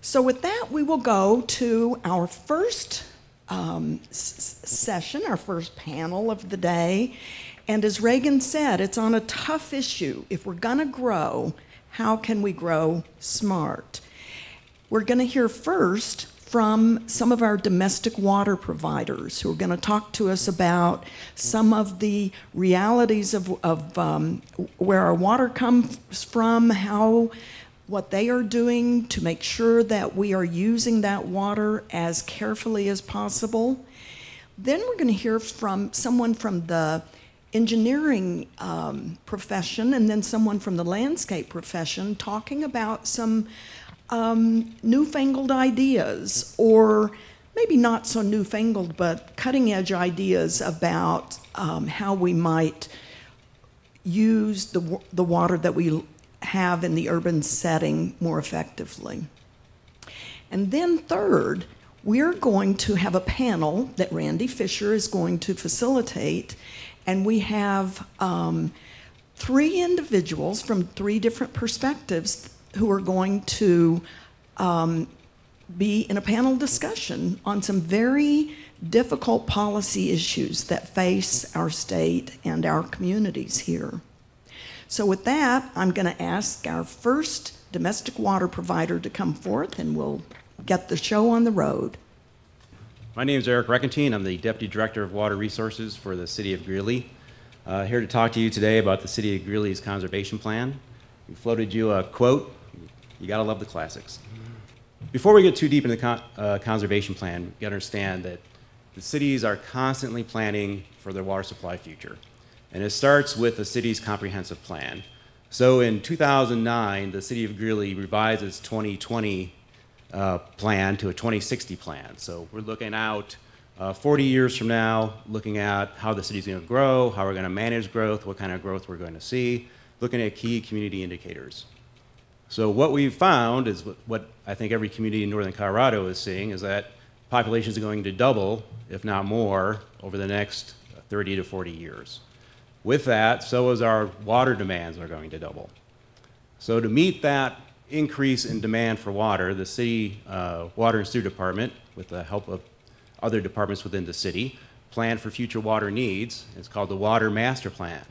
So with that, we will go to our first session, our first panel of the day. And as Reagan said, it's on a tough issue. If we're going to grow, how can we grow smart? We're going to hear first from some of our domestic water providers who are going to talk to us about some of the realities of where our water comes from, what they are doing to make sure that we are using that water as carefully as possible. Then we're going to hear from someone from the engineering profession and then someone from the landscape profession talking about some newfangled ideas, or maybe not so newfangled, but cutting-edge ideas about how we might use the water that we have in the urban setting more effectively. And then third, we're going to have a panel that Randy Fisher is going to facilitate, and we have 3 individuals from 3 different perspectives who are going to be in a panel discussion on some very difficult policy issues that face our state and our communities here. So with that, I'm going to ask our first domestic water provider to come forth, and we'll get the show on the road. My name is Eric Reckentine. I'm the Deputy Director of Water Resources for the City of Greeley. Here to talk to you today about the City of Greeley's conservation plan. We floated you a quote. You gotta love the classics. Before we get too deep into the conservation plan, you gotta understand that the cities are constantly planning for their water supply future. And it starts with the city's comprehensive plan. So in 2009, the City of Greeley revised its 2020 plan to a 2060 plan. So we're looking out 40 years from now, looking at how the city's gonna grow, how we're gonna manage growth, what kind of growth we're going to see, looking at key community indicators. So what we've found is what I think every community in northern Colorado is seeing, is that populations are going to double, if not more, over the next 30 to 40 years. With that, so is our water demands are going to double. So to meet that increase in demand for water, the city water and sewer department, with the help of other departments within the city, planned for future water needs. It's called the Water Master Plan.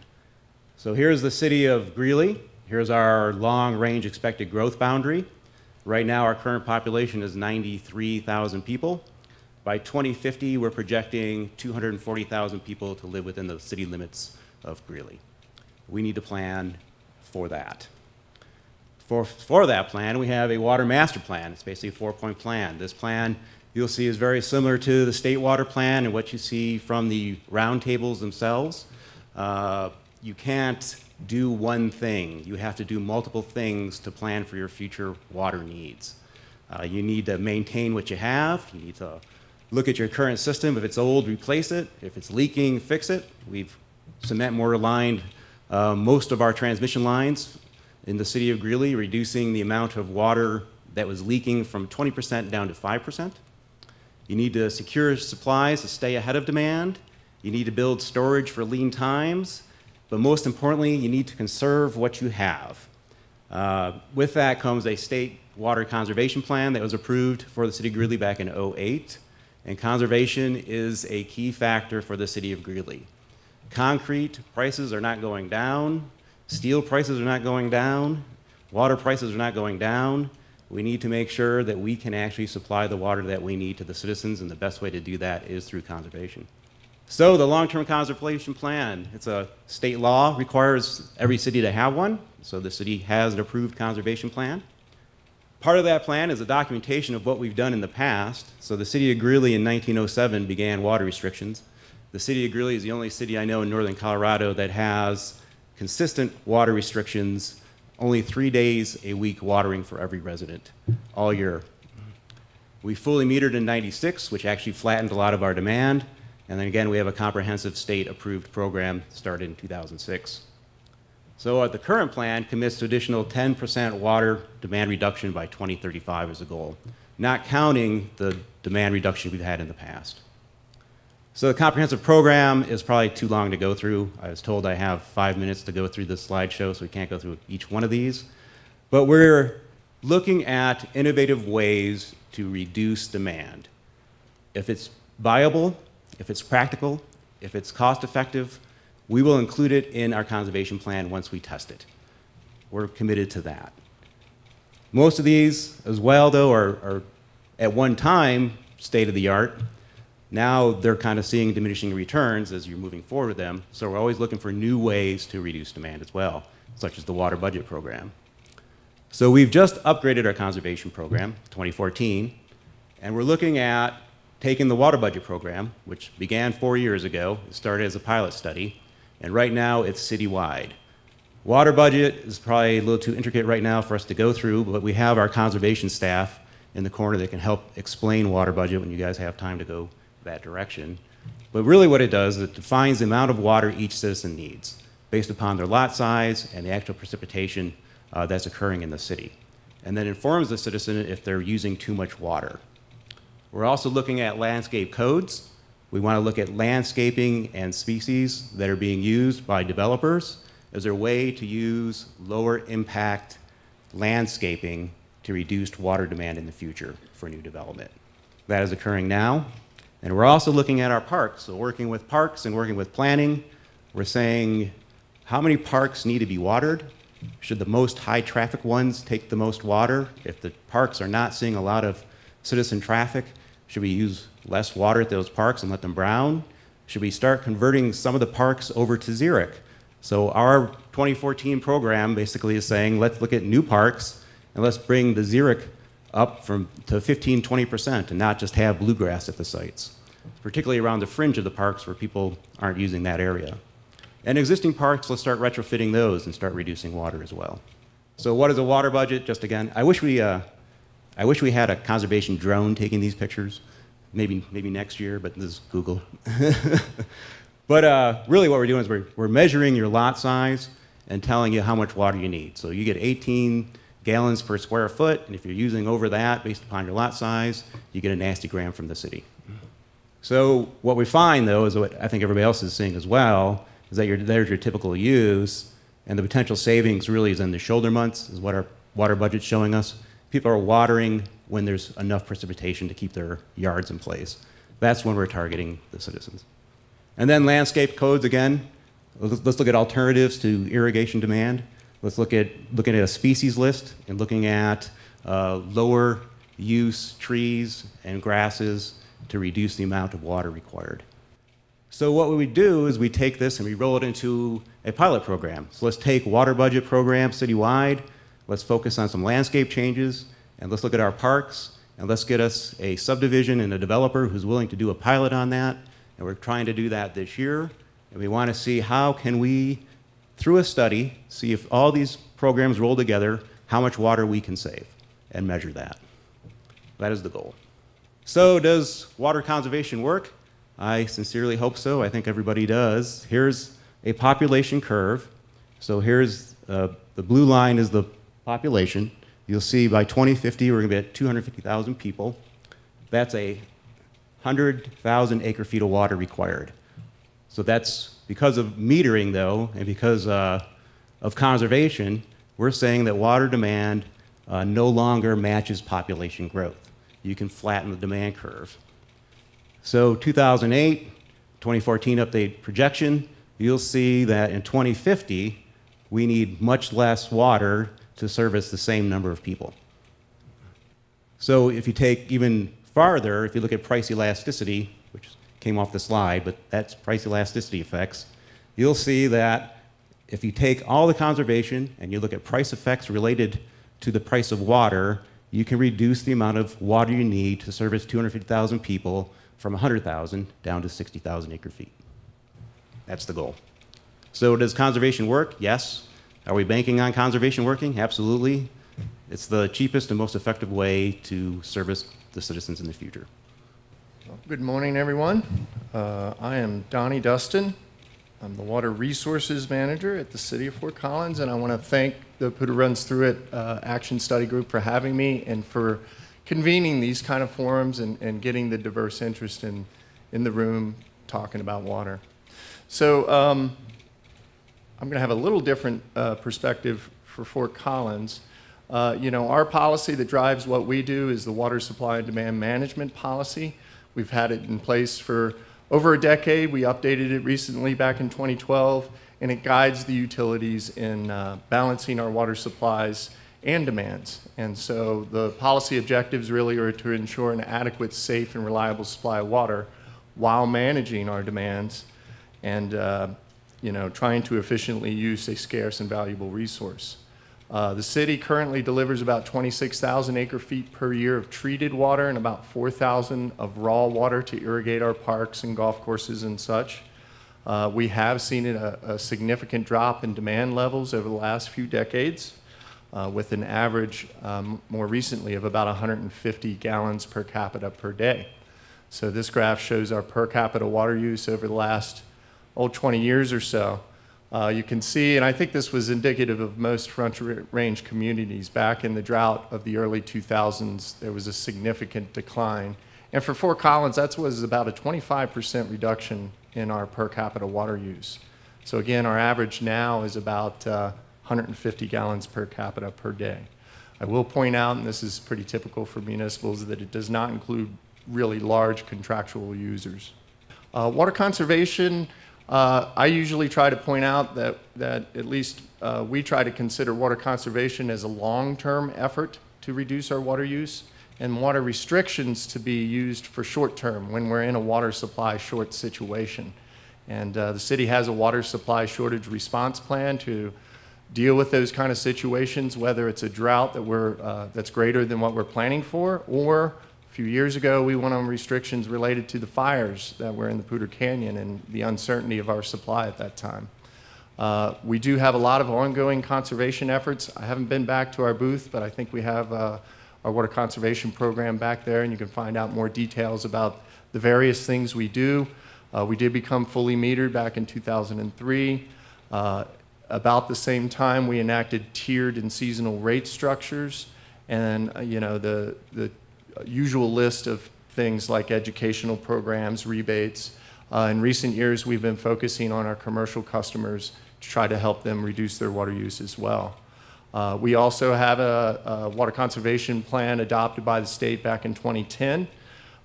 So here's the city of Greeley. Here's our long-range expected growth boundary. Right now, our current population is 93,000 people. By 2050, we're projecting 240,000 people to live within the city limits of Greeley. We need to plan for that. For that plan, we have a water master plan. It's basically a 4-point plan. This plan, you'll see, is very similar to the state water plan and what you see from the roundtables themselves. You can't do one thing. You have to do multiple things to plan for your future water needs. You need to maintain what you have. You need to look at your current system. If it's old, replace it. If it's leaking, fix it. We've cement mortar lined most of our transmission lines in the city of Greeley, reducing the amount of water that was leaking from 20% down to 5%. You need to secure supplies to stay ahead of demand. You need to build storage for lean times. But most importantly, you need to conserve what you have. With that comes a state water conservation plan that was approved for the city of Greeley back in '08. And conservation is a key factor for the city of Greeley. Concrete prices are not going down. Steel prices are not going down. Water prices are not going down. We need to make sure that we can actually supply the water that we need to the citizens, and the best way to do that is through conservation. So the long-term conservation plan, it's a state law, requires every city to have one. So the city has an approved conservation plan. Part of that plan is a documentation of what we've done in the past. So the city of Greeley in 1907 began water restrictions. The city of Greeley is the only city I know in northern Colorado that has consistent water restrictions, only 3 days a week watering for every resident all year. We fully metered in '96, which actually flattened a lot of our demand. And then again, we have a comprehensive state-approved program started in 2006. So the current plan commits to additional 10% water demand reduction by 2035 as a goal, not counting the demand reduction we've had in the past. So the comprehensive program is probably too long to go through. I was told I have 5 minutes to go through this slideshow, so we can't go through each one of these. But we're looking at innovative ways to reduce demand. If it's viable, if it's practical, if it's cost effective, we will include it in our conservation plan once we test it. We're committed to that. Most of these as well, though, are at one time state of the art. Now they're kind of seeing diminishing returns as you're moving forward with them. So we're always looking for new ways to reduce demand as well, such as the water budget program. So we've just upgraded our conservation program, 2014, and we're looking at taking the water budget program, which began 4 years ago. It started as a pilot study, and right now it's citywide. Water budget is probably a little too intricate right now for us to go through, but we have our conservation staff in the corner that can help explain water budget when you guys have time to go that direction. But really what it does is it defines the amount of water each citizen needs based upon their lot size and the actual precipitation that's occurring in the city. And then informs the citizen if they're using too much water. We're also looking at landscape codes. We want to look at landscaping and species that are being used by developers as their way to use lower impact landscaping to reduce water demand in the future for new development. That is occurring now. And we're also looking at our parks. So working with parks and working with planning, we're saying how many parks need to be watered? Should the most high traffic ones take the most water? If the parks are not seeing a lot of citizen traffic, should we use less water at those parks and let them brown? Should we start converting some of the parks over to xeric? So our 2014 program basically is saying, let's look at new parks and let's bring the xeric up to 15–20% and not just have bluegrass at the sites, particularly around the fringe of the parks where people aren't using that area. And existing parks, let's start retrofitting those and start reducing water as well. So what is a water budget? Just again, I wish we had a conservation drone taking these pictures. Maybe next year, but this is Google. But really what we're doing is we're measuring your lot size and telling you how much water you need. So you get 18 gallons per square foot, and if you're using over that based upon your lot size, you get a nasty gram from the city. So what we find, though, is what I think everybody else is seeing as well, is that there's your typical use, and the potential savings really is in the shoulder months, is what our water budget's showing us. People are watering when there's enough precipitation to keep their yards in place. That's when we're targeting the citizens. And then landscape codes, again, let's look at alternatives to irrigation demand. Let's look at looking at a species list and looking at lower use trees and grasses to reduce the amount of water required. So what we do is we take this and we roll it into a pilot program. So let's take water budget program citywide, let's focus on some landscape changes, and let's look at our parks, and let's get us a subdivision and a developer who's willing to do a pilot on that. And we're trying to do that this year. And we want to see how can we, through a study, see if all these programs roll together, how much water we can save, and measure that. That is the goal. So does water conservation work? I sincerely hope so. I think everybody does. Here's a population curve. So here's the blue line is the population. You'll see by 2050, we're going to be at 250,000 people. That's 100,000 acre feet of water required. So that's because of metering, though, and because of conservation, we're saying that water demand no longer matches population growth. You can flatten the demand curve. So 2008, 2014 update projection, you'll see that in 2050, we need much less water to service the same number of people. So if you take even farther, if you look at price elasticity, which came off the slide, but that's price elasticity effects, you'll see that if you take all the conservation and you look at price effects related to the price of water, you can reduce the amount of water you need to service 250,000 people from 100,000 down to 60,000 acre feet. That's the goal. So does conservation work? Yes. Are we banking on conservation working? Absolutely. It's the cheapest and most effective way to service the citizens in the future. Good morning, everyone. I am Donnie Dustin. I'm the Water Resources Manager at the City of Fort Collins, and I want to thank the Poudre Runs Through It Action Study Group for having me and for convening these kind of forums and getting the diverse interest in the room talking about water. So I'm going to have a little different perspective for Fort Collins. Our policy that drives what we do is the water supply and demand management policy. We've had it in place for over a decade. We updated it recently back in 2012, and it guides the utilities in balancing our water supplies and demands. And so the policy objectives really are to ensure an adequate, safe, and reliable supply of water while managing our demands and trying to efficiently use a scarce and valuable resource. The city currently delivers about 26,000 acre-feet per year of treated water and about 4,000 of raw water to irrigate our parks and golf courses and such. We have seen a significant drop in demand levels over the last few decades, with an average more recently of about 150 gallons per capita per day. So this graph shows our per capita water use over the last 20 years or so. You can see, and I think this was indicative of most Front Range communities, back in the drought of the early 2000s, there was a significant decline. And for Fort Collins, that was about a 25% reduction in our per capita water use. So again, our average now is about 150 gallons per capita per day. I will point out, and this is pretty typical for municipals, that it does not include really large contractual users. Water conservation, I usually try to point out that at least we try to consider water conservation as a long-term effort to reduce our water use, and water restrictions to be used for short-term when we're in a water supply short situation. And the city has a water supply shortage response plan to deal with those kind of situations, whether it's a drought that's greater than what we're planning for, or a few years ago, we went on restrictions related to the fires that were in the Poudre Canyon and the uncertainty of our supply at that time. We do have a lot of ongoing conservation efforts. I haven't been back to our booth, but I think we have our water conservation program back there, and you can find out more details about the various things we do. We did become fully metered back in 2003. About the same time, we enacted tiered and seasonal rate structures, and the usual list of things like educational programs, rebates. In recent years, we've been focusing on our commercial customers to try to help them reduce their water use as well. We also have a water conservation plan adopted by the state back in 2010.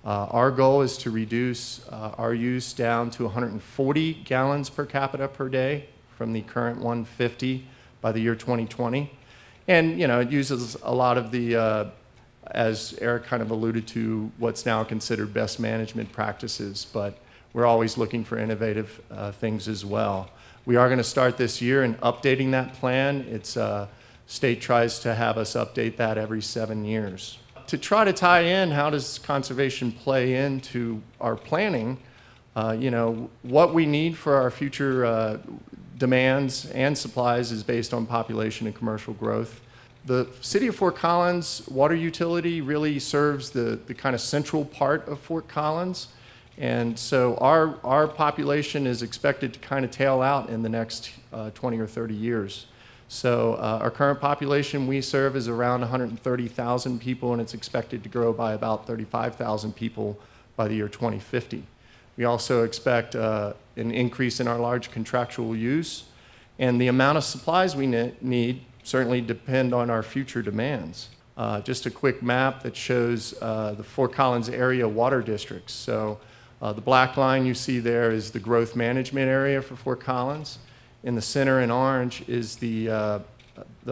Our goal is to reduce our use down to 140 gallons per capita per day from the current 150 by the year 2020. And it uses a lot of the as Eric kind of alluded to, what's now considered best management practices, but we're always looking for innovative things as well. We are going to start this year in updating that plan. State tries to have us update that every 7 years. To try to tie in, how does conservation play into our planning? What we need for our future demands and supplies is based on population and commercial growth. The City of Fort Collins water utility really serves the kind of central part of Fort Collins. And so our population is expected to kind of tail out in the next 20 or 30 years. So our current population we serve is around 130,000 people, and it's expected to grow by about 35,000 people by the year 2050. We also expect an increase in our large contractual use, and the amount of supplies we need certainly depend on our future demands. Just a quick map that shows the Fort Collins area water districts. So the black line you see there is the growth management area for Fort Collins. In the center in orange is the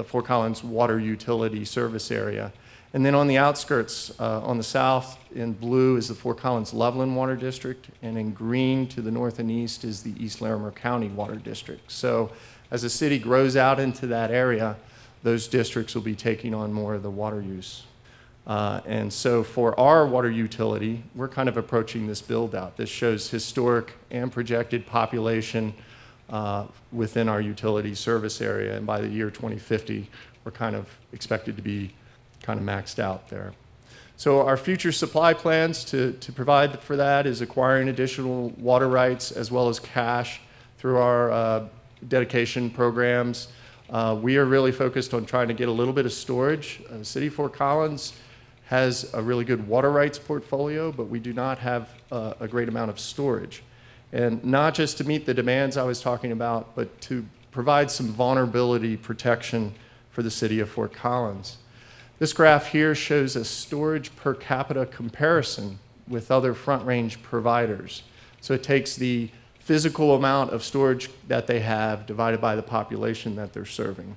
Fort Collins water utility service area. And then on the outskirts, on the south in blue is the Fort Collins Loveland Water District, and in green to the north and east is the East Larimer County Water District. So as the city grows out into that area, those districts will be taking on more of the water use. And so for our water utility, we're kind of approaching this build out. This shows historic and projected population within our utility service area. And by the year 2050, we're kind of expected to be kind of maxed out there. So our future supply plans to provide for that is acquiring additional water rights as well as cash through our dedication programs. We are really focused on trying to get a little bit of storage. The City of Fort Collins has a really good water rights portfolio, but we do not have a great amount of storage. And not just to meet the demands I was talking about, but to provide some vulnerability protection for the City of Fort Collins. This graph here shows a storage per capita comparison with other Front Range providers. So it takes the physical amount of storage that they have divided by the population that they're serving.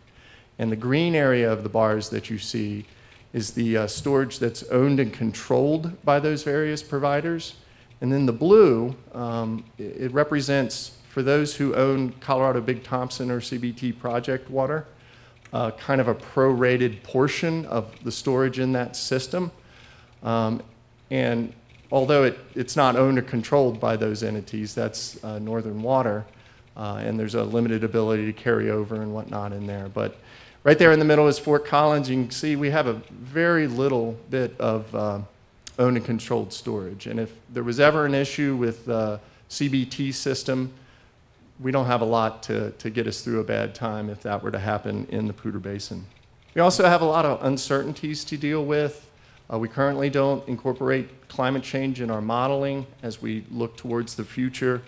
And the green area of the bars that you see is the storage that's owned and controlled by those various providers. And then the blue, it represents, for those who own Colorado Big Thompson or CBT project water, kind of a prorated portion of the storage in that system. And although it's not owned or controlled by those entities, that's Northern Water, and there's a limited ability to carry over and whatnot in there. But right there in the middle is Fort Collins. You can see we have a very little bit of owned and controlled storage. And if there was ever an issue with the CBT system, we don't have a lot to get us through a bad time if that were to happen in the Poudre Basin. We also have a lot of uncertainties to deal with. We currently don't incorporate climate change in our modeling as we look towards the future.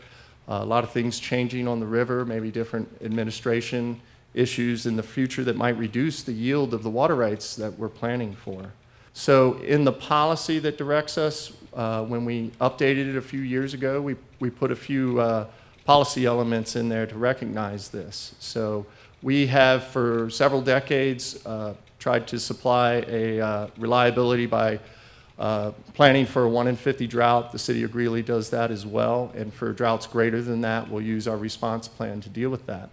A lot of things changing on the river, maybe different administration issues in the future that might reduce the yield of the water rights that we're planning for. So in the policy that directs us, when we updated it a few years ago, we put a few policy elements in there to recognize this. So we have for several decades tried to supply a reliability by planning for a 1 in 50 drought. The city of Greeley does that as well, and for droughts greater than that, we'll use our response plan to deal with that.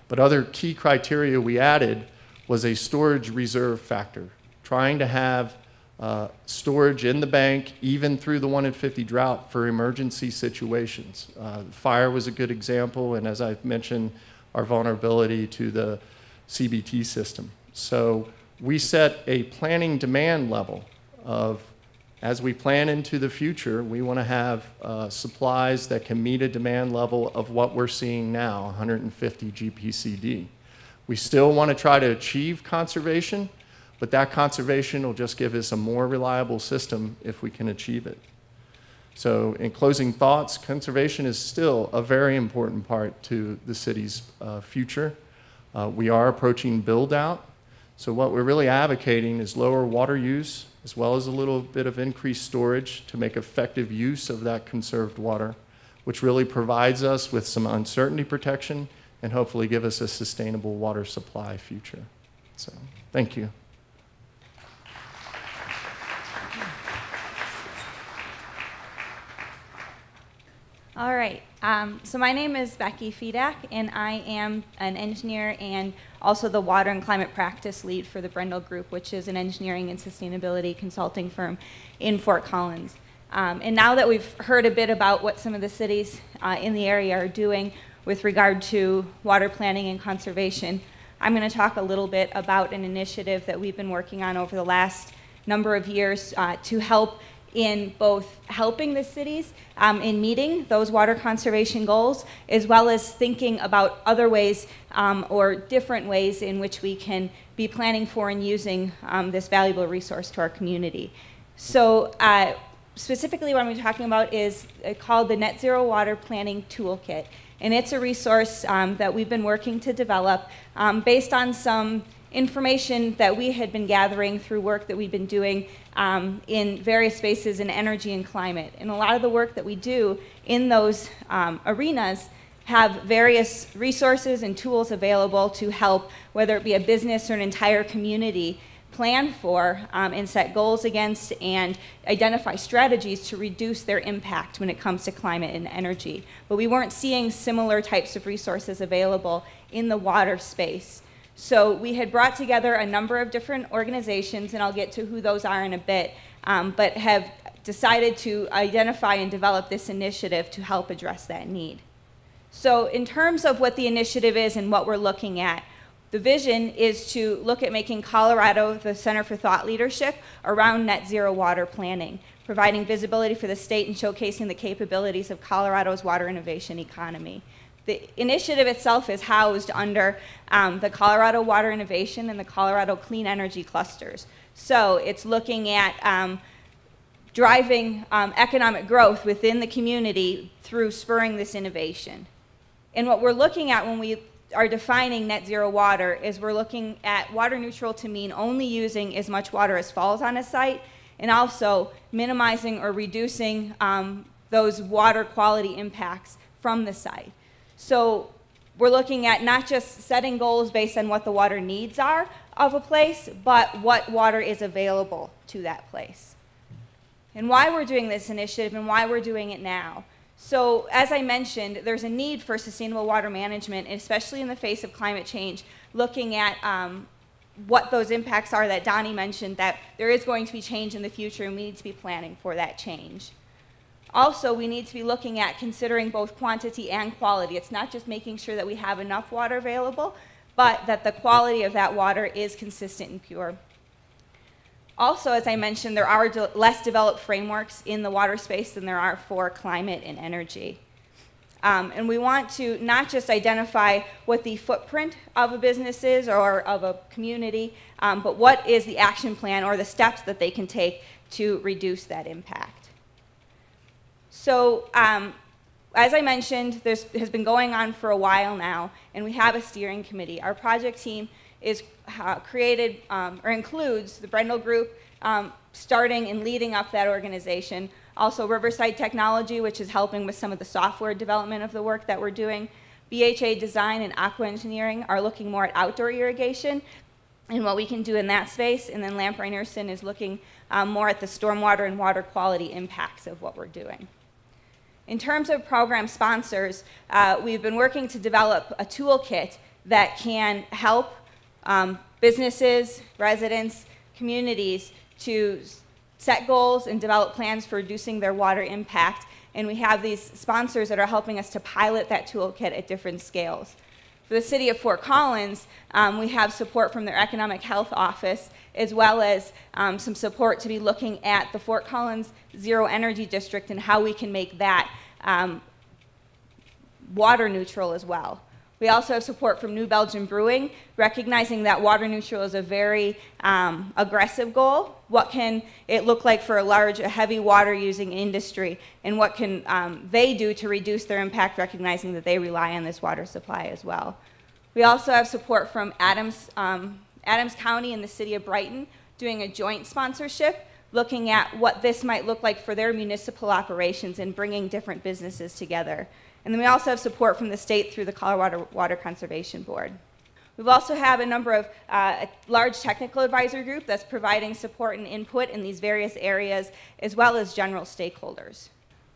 But other key criteria we added was a storage reserve factor, trying to have storage in the bank even through the 1 in 50 drought for emergency situations. Fire was a good example, and as I've mentioned, our vulnerability to the CBT system. So we set a planning demand level of, as we plan into the future, we want to have supplies that can meet a demand level of what we're seeing now, 150 GPCD. We still want to try to achieve conservation, but that conservation will just give us a more reliable system if we can achieve it. So in closing thoughts, conservation is still a very important part to the city's future. We are approaching build out. So what we're really advocating is lower water use, as well as a little bit of increased storage to make effective use of that conserved water, which really provides us with some uncertainty protection and hopefully give us a sustainable water supply future. So thank you. All right, so my name is Becky Fedak, and I am an engineer and also the Water and Climate Practice Lead for the Brendel Group, which is an engineering and sustainability consulting firm in Fort Collins. And now that we've heard a bit about what some of the cities in the area are doing with regard to water planning and conservation, I'm going to talk a little bit about an initiative that we've been working on over the last number of years to help in both helping the cities in meeting those water conservation goals, as well as thinking about other ways or different ways in which we can be planning for and using this valuable resource to our community. So specifically what I'm talking about is called the Net Zero Water Planning Toolkit. And it's a resource that we've been working to develop based on some information that we had been gathering through work that we've been doing in various spaces in energy and climate. And a lot of the work that we do in those arenas have various resources and tools available to help, whether it be a business or an entire community, plan for and set goals against and identify strategies to reduce their impact when it comes to climate and energy. But we weren't seeing similar types of resources available in the water space. So we had brought together a number of different organizations, and I'll get to who those are in a bit, but have decided to identify and develop this initiative to help address that need. So in terms of what the initiative is and what we're looking at, the vision is to look at making Colorado the center for thought leadership around net zero water planning, providing visibility for the state and showcasing the capabilities of Colorado's water innovation economy. The initiative itself is housed under the Colorado Water Innovation and the Colorado Clean Energy Clusters. So it's looking at driving economic growth within the community through spurring this innovation. And what we're looking at when we are defining net zero water is we're looking at water neutral to mean only using as much water as falls on a site, and also minimizing or reducing those water quality impacts from the site. So we're looking at not just setting goals based on what the water needs are of a place, but what water is available to that place. And why we're doing this initiative and why we're doing it now. So as I mentioned, there's a need for sustainable water management, especially in the face of climate change, looking at what those impacts are that Donnie mentioned, that there is going to be change in the future and we need to be planning for that change. Also, we need to be looking at considering both quantity and quality. It's not just making sure that we have enough water available, but that the quality of that water is consistent and pure. Also, as I mentioned, there are less developed frameworks in the water space than there are for climate and energy. And we want to not just identify what the footprint of a business is or of a community, but what is the action plan or the steps that they can take to reduce that impact. So as I mentioned, this has been going on for a while now, and we have a steering committee. Our project team is created or includes the Brendel Group, starting and leading up that organization. Also Riverside Technology, which is helping with some of the software development of the work that we're doing. BHA Design and Aqua Engineering are looking more at outdoor irrigation and what we can do in that space. And then Lamp Reinerson is looking more at the stormwater and water quality impacts of what we're doing. In terms of program sponsors, we've been working to develop a toolkit that can help businesses, residents, communities to set goals and develop plans for reducing their water impact. And we have these sponsors that are helping us to pilot that toolkit at different scales. For the city of Fort Collins, we have support from their Economic Health Office, as well as some support to be looking at the Fort Collins Zero Energy District and how we can make that water neutral as well. We also have support from New Belgium Brewing, recognizing that water neutral is a very aggressive goal. What can it look like for a heavy water using industry, and what can they do to reduce their impact, recognizing that they rely on this water supply as well. We also have support from Adams County and the city of Brighton, doing a joint sponsorship, looking at what this might look like for their municipal operations and bringing different businesses together. And then we also have support from the state through the Colorado Water Conservation Board. We also have a number of a large technical advisory group that's providing support and input in these various areas, as well as general stakeholders.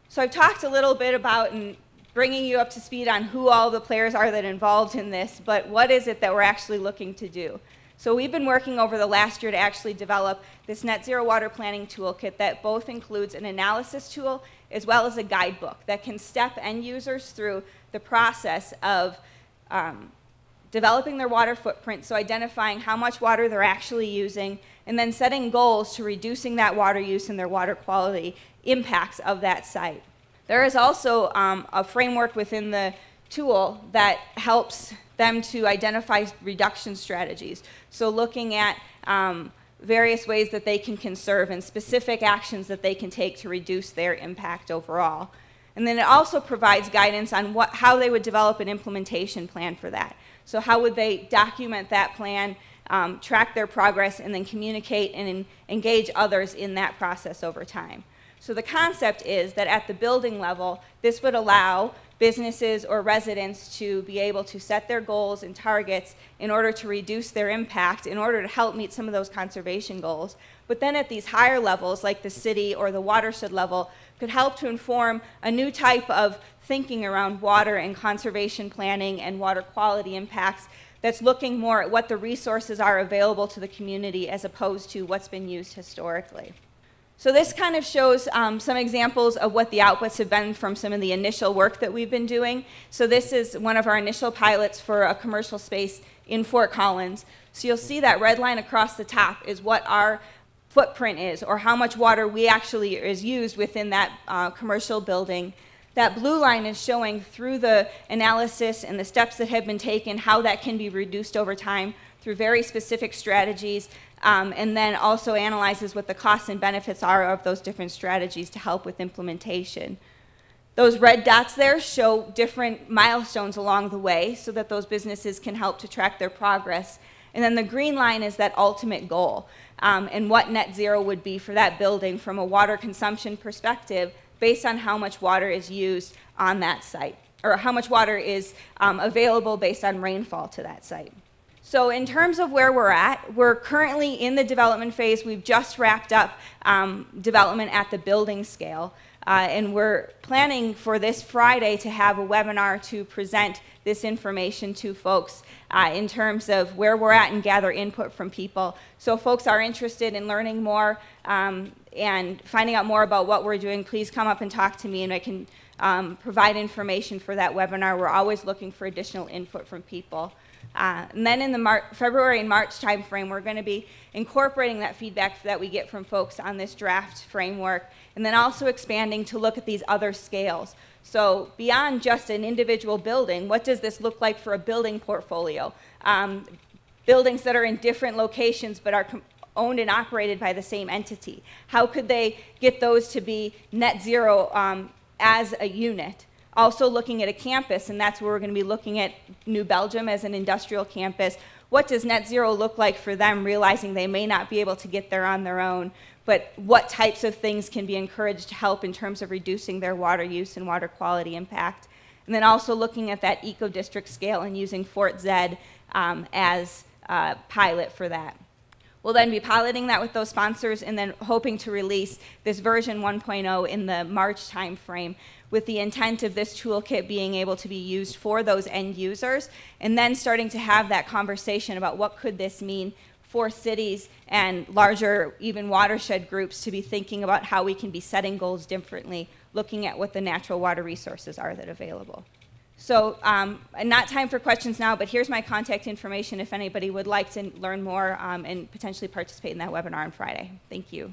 So I've talked a little bit about and bringing you up to speed on who all the players are that are involved in this, but what is it that we're actually looking to do? So we've been working over the last year to actually develop this net zero water planning toolkit that both includes an analysis tool as well as a guidebook that can step end users through the process of developing their water footprint, so identifying how much water they're actually using, and then setting goals to reducing that water use and their water quality impacts of that site. There is also a framework within the tool that helps them to identify reduction strategies. So looking at various ways that they can conserve and specific actions that they can take to reduce their impact overall. And then it also provides guidance on how they would develop an implementation plan for that. So how would they document that plan, track their progress, and then communicate and engage others in that process over time. So the concept is that at the building level, this would allow businesses or residents to be able to set their goals and targets in order to reduce their impact, in order to help meet some of those conservation goals. But then at these higher levels, like the city or the watershed level, could help to inform a new type of thinking around water and conservation planning and water quality impacts that's looking more at what the resources are available to the community as opposed to what's been used historically. So this kind of shows some examples of what the outputs have been from some of the initial work that we've been doing. So this is one of our initial pilots for a commercial space in Fort Collins. So you'll see that red line across the top is what our footprint is, or how much water we actually is used within that commercial building. That blue line is showing through the analysis and the steps that have been taken how that can be reduced over time through very specific strategies, and then also analyzes what the costs and benefits are of those different strategies to help with implementation. Those red dots there show different milestones along the way so that those businesses can help to track their progress. And then the green line is that ultimate goal and what net zero would be for that building from a water consumption perspective based on how much water is used on that site, or how much water is available based on rainfall to that site. So in terms of where we're at, we're currently in the development phase. We've just wrapped up development at the building scale. And we're planning for this Friday to have a webinar to present this information to folks in terms of where we're at and gather input from people. So if folks are interested in learning more and finding out more about what we're doing, please come up and talk to me and I can provide information for that webinar. We're always looking for additional input from people. And then in the February and March timeframe, we're going to be incorporating that feedback that we get from folks on this draft framework, and then also expanding to look at these other scales. So beyond just an individual building, what does this look like for a building portfolio? Buildings that are in different locations but are owned and operated by the same entity. How could they get those to be net zero as a unit? Also looking at a campus, and that's where we're going to be looking at New Belgium as an industrial campus. What does net zero look like for them, realizing they may not be able to get there on their own, but what types of things can be encouraged to help in terms of reducing their water use and water quality impact? And then also looking at that eco-district scale and using Fort Zed as a pilot for that. We'll then be piloting that with those sponsors and then hoping to release this version 1.0 in the March timeframe, with the intent of this toolkit being able to be used for those end users, and then starting to have that conversation about what could this mean for cities and larger, even watershed groups, to be thinking about how we can be setting goals differently, looking at what the natural water resources are that are available. So not time for questions now, but here's my contact information if anybody would like to learn more and potentially participate in that webinar on Friday. Thank you.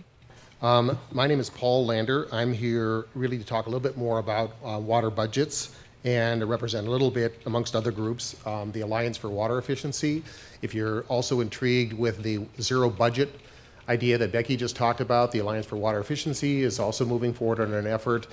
My name is Paul Lander. I'm here really to talk a little bit more about water budgets and to represent a little bit, amongst other groups, the Alliance for Water Efficiency. If you're also intrigued with the zero budget idea that Becky just talked about, the Alliance for Water Efficiency is also moving forward on an effort.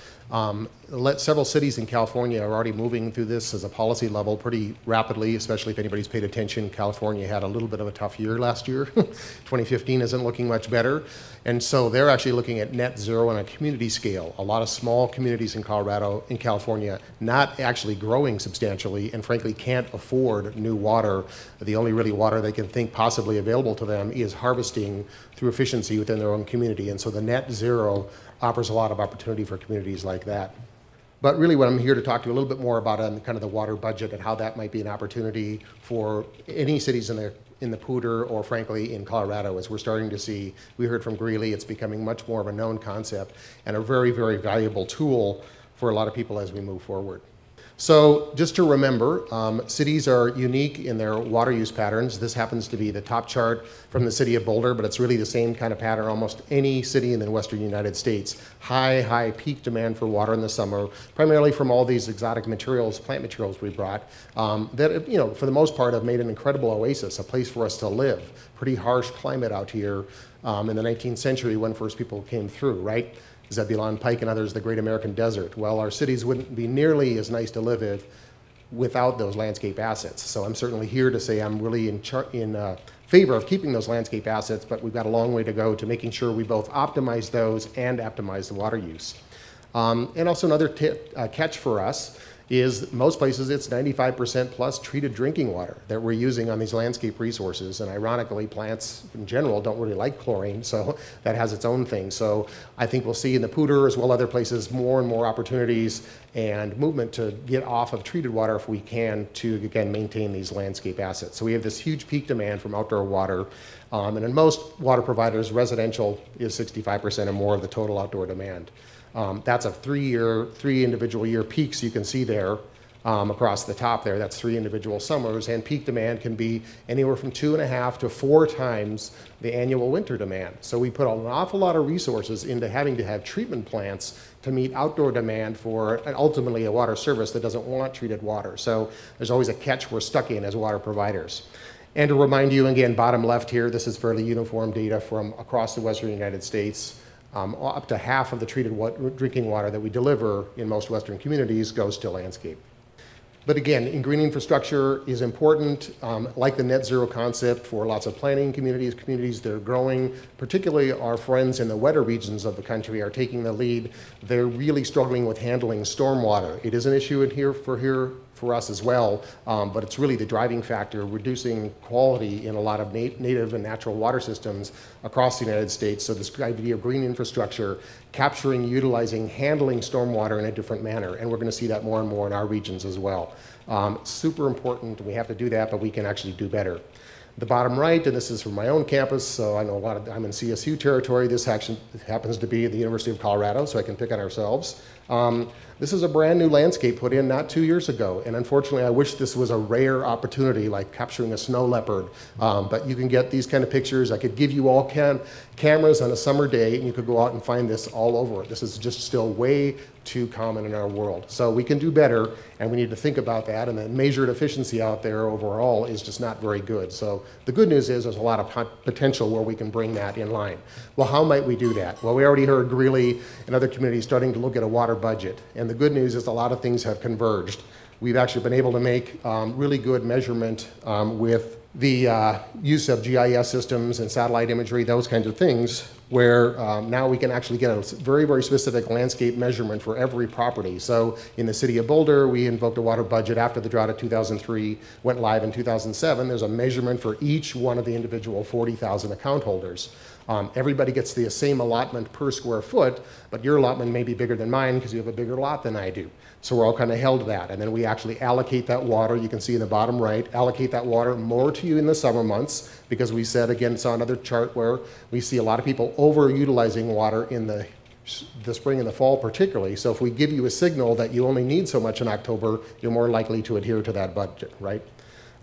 Several cities in California are already moving through this as a policy level pretty rapidly, especially if anybody's paid attention. California had a little bit of a tough year last year. 2015 isn't looking much better. And so they're actually looking at net zero on a community scale. A lot of small communities in California, not actually growing substantially, and frankly can't afford new water. The only really water they can think possibly available to them is harvesting through efficiency within their own community. And so the net zero offers a lot of opportunity for communities like that. But really what I'm here to talk to you a little bit more about on kind of the water budget and how that might be an opportunity for any cities in the Poudre or frankly in Colorado, as we're starting to see. We heard from Greeley, it's becoming much more of a known concept and a very, very valuable tool for a lot of people as we move forward. So just to remember, cities are unique in their water use patterns. This happens to be the top chart from the city of Boulder, but it's really the same kind of pattern almost any city in the western United States. High peak demand for water in the summer, primarily from all these exotic materials, plant materials we brought, that, you know, for the most part have made an incredible oasis, a place for us to live. Pretty harsh climate out here in the 19th century when first people came through, right? Zebulon Pike and others, the Great American Desert. Well, our cities wouldn't be nearly as nice to live in without those landscape assets. So I'm certainly here to say I'm really in favor of keeping those landscape assets, but we've got a long way to go to making sure we both optimize those and optimize the water use. And also another catch for us is most places it's 95% plus treated drinking water that we're using on these landscape resources. And ironically, plants in general don't really like chlorine, so that has its own thing. So I think we'll see in the Poudre as well other places more and more opportunities and movement to get off of treated water if we can to, again, maintain these landscape assets. So we have this huge peak demand from outdoor water. And in most water providers, residential is 65% or more of the total outdoor demand. That's a three individual year peaks you can see there across the top there. That's 3 individual summers, and peak demand can be anywhere from 2.5 to 4 times the annual winter demand. So we put an awful lot of resources into having to have treatment plants to meet outdoor demand for ultimately a water service that doesn't want treated water. So there's always a catch we're stuck in as water providers. And to remind you, again, bottom left here, this is fairly uniform data from across the western United States. Up to half of the treated drinking water that we deliver in most Western communities goes to landscape. But again, in green infrastructure is important, like the net zero concept for lots of planning communities that are growing, particularly our friends in the wetter regions of the country are taking the lead. They're really struggling with handling stormwater. It is an issue in here for us as well, but it's really the driving factor, reducing quality in a lot of native and natural water systems across the United States. So this idea of green infrastructure, capturing, utilizing, handling stormwater in a different manner, and we're going to see that more and more in our regions as well. Super important, we have to do that, but we can actually do better. The bottom right, and this is from my own campus, so I know I'm in CSU territory. This actually happens to be at the University of Colorado, so I can pick on ourselves. This is a brand new landscape put in not 2 years ago, and unfortunately I wish this was a rare opportunity like capturing a snow leopard, but you can get these kind of pictures. I could give you all cameras on a summer day and you could go out and find this all over. This is just still way too common in our world. So we can do better, and we need to think about that, and the measured efficiency out there overall is just not very good. So the good news is there's a lot of potential where we can bring that in line. Well, how might we do that? Well, we already heard Greeley and other communities starting to look at a water budget, and the good news is a lot of things have converged. We've actually been able to make really good measurement with the use of GIS systems and satellite imagery, those kinds of things, where now we can actually get a very, very specific landscape measurement for every property. So in the city of Boulder, we invoked a water budget after the drought of 2003, went live in 2007. There's a measurement for each one of the individual 40,000 account holders. Everybody gets the same allotment per square foot, but your allotment may be bigger than mine because you have a bigger lot than I do. So we're all kind of held to that. And then we actually allocate that water, you can see in the bottom right, allocate that water more to you in the summer months, because we said, again, saw another chart where we see a lot of people overutilizing water in the spring and the fall particularly. So if we give you a signal that you only need so much in October, you're more likely to adhere to that budget, right?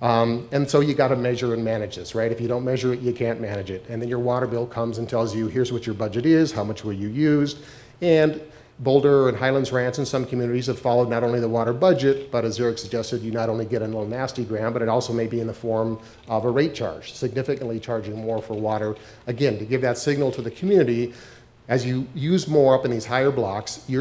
And so you got to measure and manage this, right? If you don't measure it, you can't manage it. And then your water bill comes and tells you, here's what your budget is, how much will you use. And Boulder and Highlands Ranch and some communities have followed not only the water budget, but as Eric suggested, you not only get a little nasty gram, but it also may be in the form of a rate charge, significantly charging more for water. Again, to give that signal to the community, as you use more up in these higher blocks, you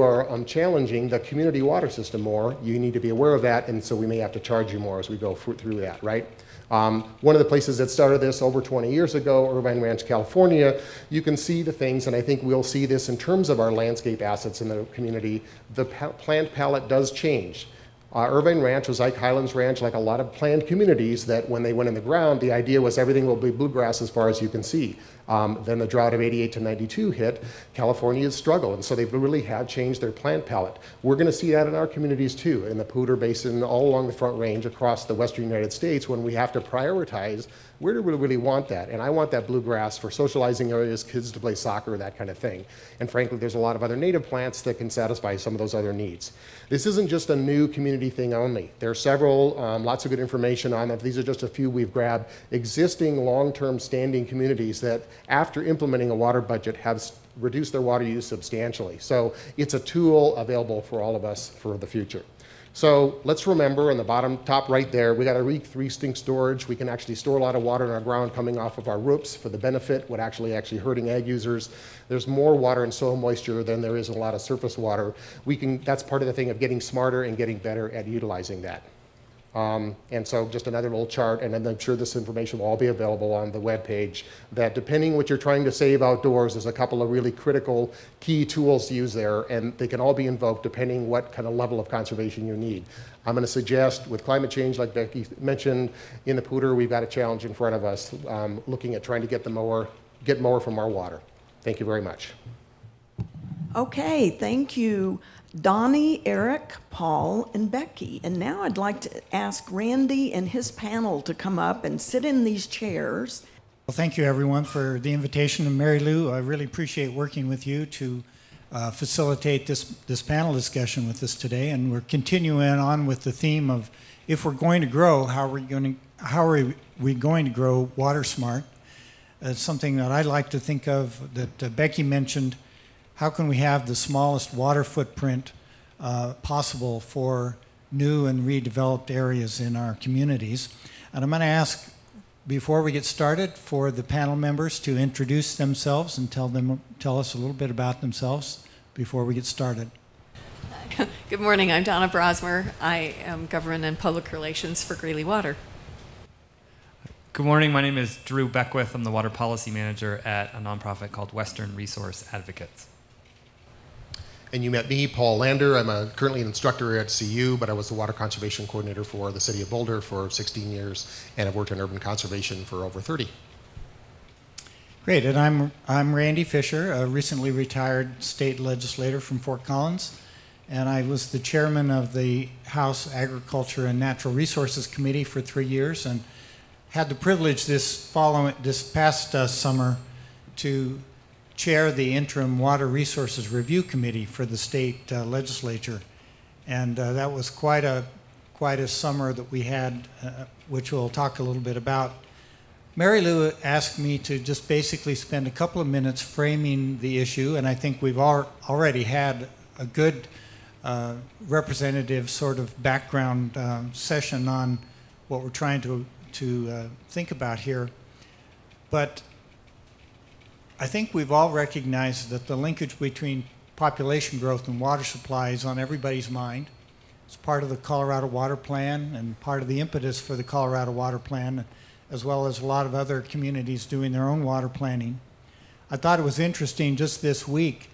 are challenging the community water system more. You need to be aware of that, and so we may have to charge you more as we go through that, right? One of the places that started this over 20 years ago, Irvine Ranch, California, you can see the things, and I think we'll see this in terms of our landscape assets in the community. The plant palette does change. Irvine Ranch was like Highlands Ranch, like a lot of planned communities that when they went in the ground, the idea was everything will be bluegrass as far as you can see. Then the drought of 88 to 92 hit, California's struggled, and so they really had changed their plant palette. We're going to see that in our communities too, in the Poudre Basin, all along the Front Range across the western United States, when we have to prioritize where do we really want that? And I want that bluegrass for socializing areas, kids to play soccer, that kind of thing. And frankly, there's a lot of other native plants that can satisfy some of those other needs. This isn't just a new community thing only. There are several, lots of good information on it. These are just a few we've grabbed. Existing long-term standing communities that, after implementing a water budget, have reduced their water use substantially. So it's a tool available for all of us for the future. So let's remember in the bottom top right there, we got a re-sink storage. We can actually store a lot of water in our ground coming off of our roofs for the benefit, what actually hurting ag users. There's more water and soil moisture than there is a lot of surface water. That's part of the thing of getting smarter and getting better at utilizing that. And so just another little chart, and then I'm sure this information will all be available on the webpage, that depending what you're trying to save outdoors, there's a couple of really critical key tools to use there, and they can all be invoked depending what kind of level of conservation you need. I'm going to suggest with climate change, like Becky mentioned, in the Poudre, we've got a challenge in front of us, looking at trying to get more from our water. Thank you very much. Okay, thank you, Donnie, Eric, Paul, and Becky. And now I'd like to ask Randy and his panel to come up and sit in these chairs. Well, thank you, everyone, for the invitation. And Mary Lou, I really appreciate working with you to facilitate this panel discussion with us today. And we're continuing on with the theme of, if we're going to grow, how are we going to grow water smart? It's something that I like to think of that Becky mentioned. How can we have the smallest water footprint possible for new and redeveloped areas in our communities? And I'm going to ask before we get started, for the panel members to introduce themselves and tell us a little bit about themselves before we get started. Good morning. I'm Donna Brosmer. I am Government and Public Relations for Greeley Water. Good morning. My name is Drew Beckwith. I'm the Water Policy Manager at a nonprofit called Western Resource Advocates. And you met me, Paul Lander. I'm currently an instructor at CU, but I was the Water Conservation Coordinator for the City of Boulder for 16 years, and I've worked in urban conservation for over 30. Great, and I'm Randy Fisher, a recently retired state legislator from Fort Collins, and I was the chairman of the House Agriculture and Natural Resources Committee for 3 years, and had the privilege this past summer to chair the interim Water Resources Review Committee for the state legislature, and that was quite a summer that we had, which we'll talk a little bit about. Mary Lou asked me to just basically spend a couple of minutes framing the issue, and I think we've already had a good representative sort of background session on what we're trying to think about here. But I think we've all recognized that the linkage between population growth and water supply is on everybody's mind. It's part of the Colorado Water Plan and part of the impetus for the Colorado Water Plan, as well as a lot of other communities doing their own water planning. I thought it was interesting just this week,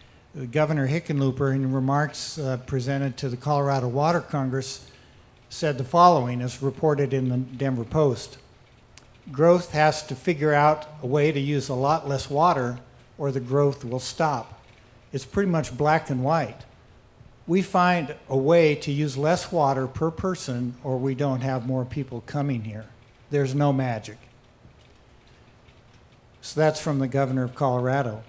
Governor Hickenlooper, in remarks presented to the Colorado Water Congress, said the following, as reported in the Denver Post. Growth has to figure out a way to use a lot less water or the growth will stop. It's pretty much black and white. We find a way to use less water per person or we don't have more people coming here. There's no magic. So that's from the governor of Colorado.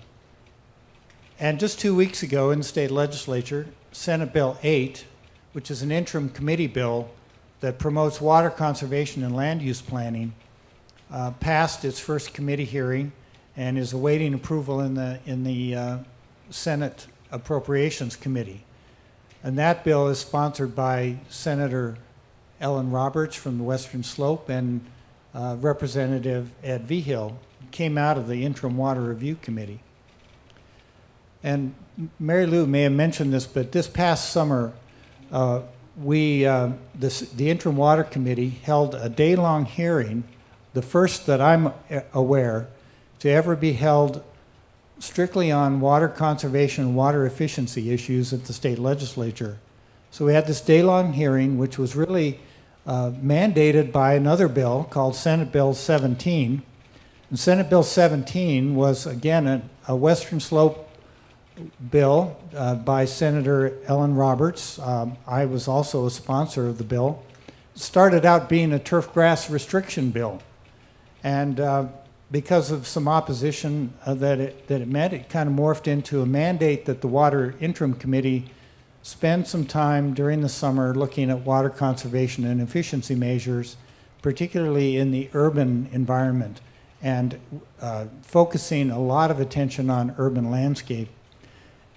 And just 2 weeks ago in the state legislature, Senate Bill 8, which is an interim committee bill that promotes water conservation and land use planning, passed its first committee hearing and is awaiting approval in the Senate Appropriations Committee. And that bill is sponsored by Senator Ellen Roberts from the Western Slope and Representative Ed Vigil, came out of the Interim Water Review Committee. And Mary Lou may have mentioned this, but this past summer, the Interim Water Committee held a day-long hearing, the first that I'm aware to ever be held strictly on water conservation and water efficiency issues at the state legislature. So we had this day-long hearing, which was really mandated by another bill called Senate Bill 17. And Senate Bill 17 was, again, a Western Slope bill by Senator Ellen Roberts. I was also a sponsor of the bill. It started out being a turf grass restriction bill. And because of some opposition that it met, it kind of morphed into a mandate that the Water Interim Committee spend some time during the summer looking at water conservation and efficiency measures, particularly in the urban environment, and focusing a lot of attention on urban landscape.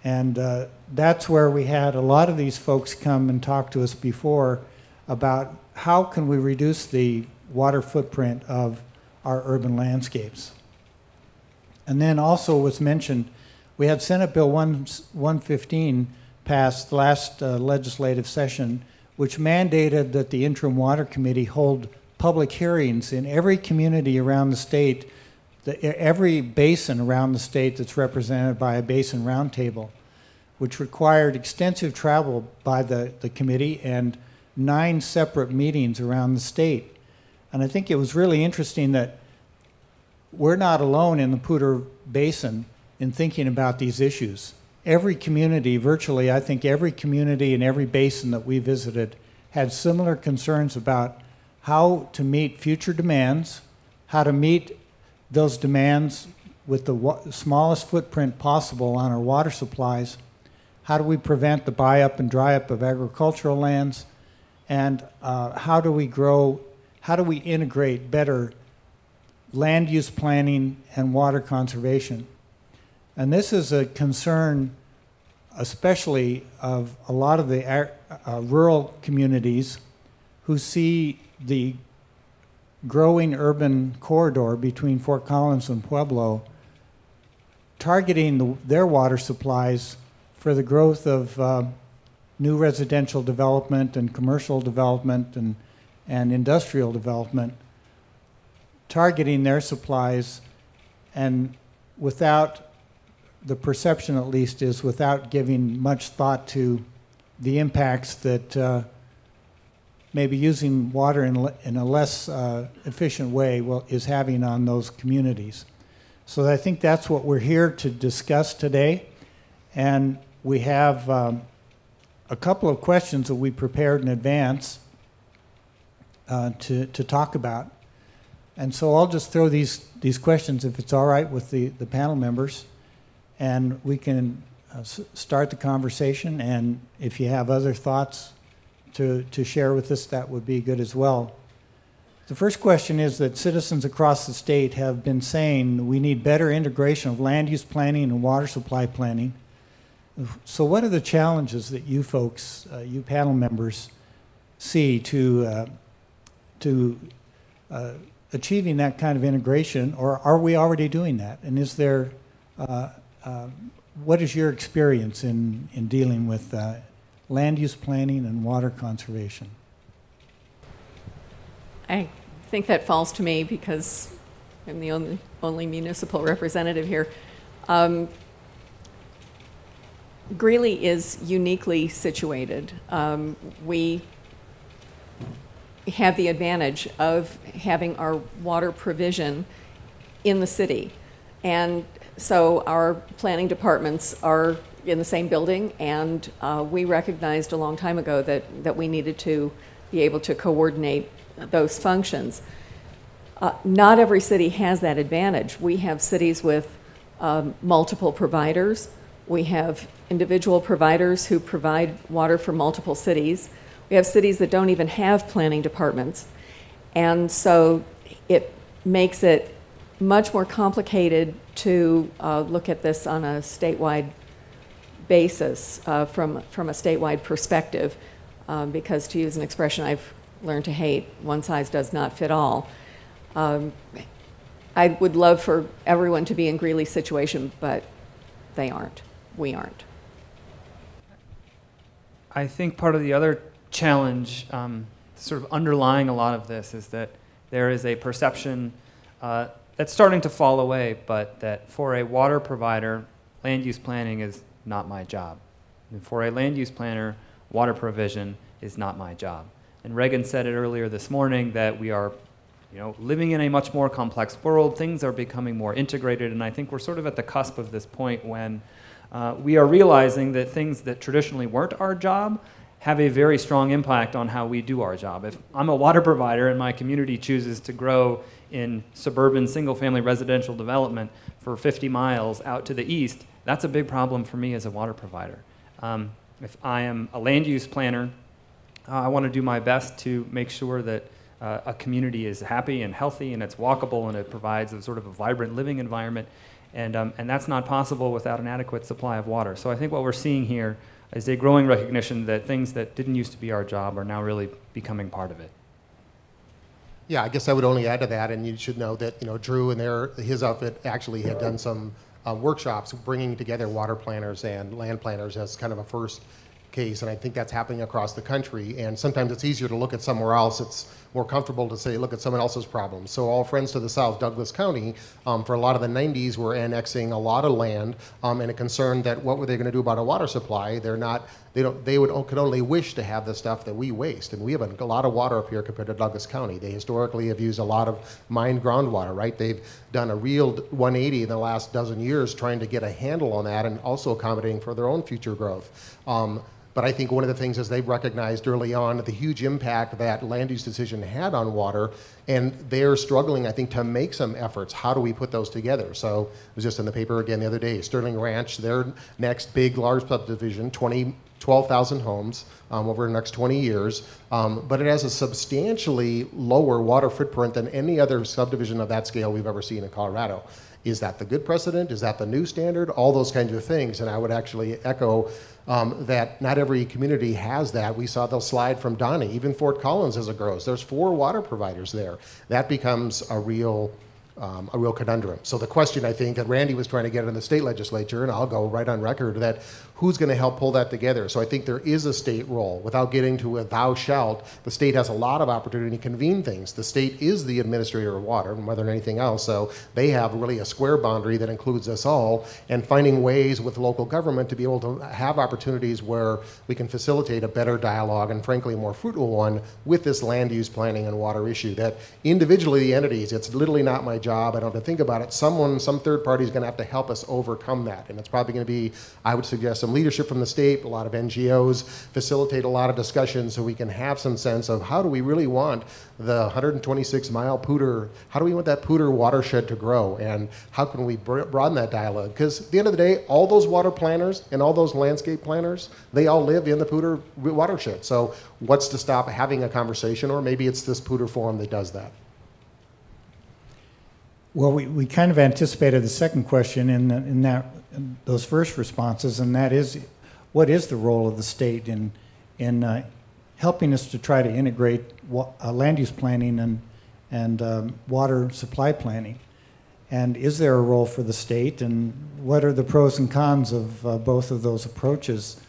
And that's where we had a lot of these folks come and talk to us before about how can we reduce the water footprint of our urban landscapes. And then also was mentioned, we had Senate Bill 115 passed last legislative session, which mandated that the Interim Water Committee hold public hearings in every community around the state, every basin around the state that's represented by a basin roundtable, which required extensive travel by the committee and 9 separate meetings around the state. And I think it was really interesting that we're not alone in the Poudre Basin in thinking about these issues. Every community, virtually, I think every community in every basin that we visited had similar concerns about how to meet future demands, how to meet those demands with the smallest footprint possible on our water supplies, how do we prevent the buy-up and dry-up of agricultural lands, and how do we integrate better land use planning and water conservation. And this is a concern especially of a lot of the rural communities who see the growing urban corridor between Fort Collins and Pueblo, targeting their water supplies for the growth of new residential development and commercial development and industrial development, targeting their supplies, and without, the perception at least is, without giving much thought to the impacts that maybe using water in a less efficient way is having on those communities. So I think that's what we're here to discuss today. And we have a couple of questions that we prepared in advance to talk about. And so I'll just throw these questions, if it's all right with the panel members, and we can start the conversation. And if you have other thoughts to share with us, that would be good as well. The first question is that citizens across the state have been saying we need better integration of land use planning and water supply planning. So what are the challenges that you folks, you panel members, see to achieving that kind of integration, or are we already doing that? And is there, what is your experience in dealing with land use planning and water conservation? I think that falls to me because I'm the only municipal representative here. Greeley is uniquely situated. We have the advantage of having our water provision in the city. And so our planning departments are in the same building, and we recognized a long time ago that we needed to be able to coordinate those functions. Not every city has that advantage. We have cities with multiple providers. We have individual providers who provide water for multiple cities. We have cities that don't even have planning departments. And so it makes it much more complicated to look at this on a statewide basis, from a statewide perspective, because, to use an expression I've learned to hate, one size does not fit all. I would love for everyone to be in Greeley's situation, but they aren't. We aren't. I think part of the other challenge, sort of underlying a lot of this, is that there is a perception that's starting to fall away, but that for a water provider, land use planning is not my job. And for a land use planner, water provision is not my job. And Reagan said it earlier this morning that we are, living in a much more complex world. Things are becoming more integrated, and I think we're sort of at the cusp of this point when we are realizing that things that traditionally weren't our job have a very strong impact on how we do our job. If I'm a water provider and my community chooses to grow in suburban single-family residential development for 50 miles out to the east, that's a big problem for me as a water provider. If I am a land use planner, I want to do my best to make sure that a community is happy and healthy and it's walkable and it provides a sort of a vibrant living environment. And that's not possible without an adequate supply of water. So I think what we're seeing here is a growing recognition that things that didn't used to be our job are now really becoming part of it. Yeah, I guess I would only add to that, and you should know that Drew and his outfit actually had done some workshops bringing together water planners and land planners as kind of a first case, and I think that's happening across the country. And sometimes it's easier to look at somewhere else. It's more comfortable to say, look at someone else's problems. So all friends to the south, Douglas County, for a lot of the 90s, were annexing a lot of land, and a concern that what were they going to do about a water supply? They could only wish to have the stuff that we waste. And we have a lot of water up here compared to Douglas County. They historically have used a lot of mined groundwater, right? They've done a real 180 in the last dozen years trying to get a handle on that and also accommodating for their own future growth. But I think one of the things is they've recognized early on the huge impact that land use decision had on water, and they're struggling, I think, to make some efforts. How do we put those together? So it was just in the paper again the other day, Sterling Ranch, their next big, large subdivision, 20 12,000 homes over the next 20 years, but it has a substantially lower water footprint than any other subdivision of that scale we've ever seen in Colorado. Is that the good precedent? Is that the new standard? All those kinds of things. And I would actually echo that not every community has that. We saw the slide from Donnie, even Fort Collins as it grows. There's 4 water providers there. That becomes a real conundrum. So the question I think that Randy was trying to get in the state legislature, and I'll go right on record, that who's going to help pull that together? So I think there is a state role. Without getting to a thou shalt, the state has a lot of opportunity to convene things. The state is the administrator of water, more than anything else, so they have really a square boundary that includes us all, and finding ways with local government to be able to have opportunities where we can facilitate a better dialogue, and frankly a more fruitful one, with this land use planning and water issue. That individually the entities, it's literally not my job, I don't have to think about it. Some third party is going to have to help us overcome that, and it's probably going to be, I would suggest, some leadership from the state, a lot of NGOs, facilitate a lot of discussions so we can have some sense of how do we really want the 126-mile Poudre, how do we want that Poudre watershed to grow, and how can we broaden that dialogue? Because at the end of the day, all those water planners and all those landscape planners, they all live in the Poudre watershed. So what's to stop having a conversation, or maybe it's this Poudre forum that does that? Well, we kind of anticipated the second question in those first responses, and that is, what is the role of the state in helping us to try to integrate land use planning and water supply planning? And is there a role for the state, and what are the pros and cons of both of those approaches,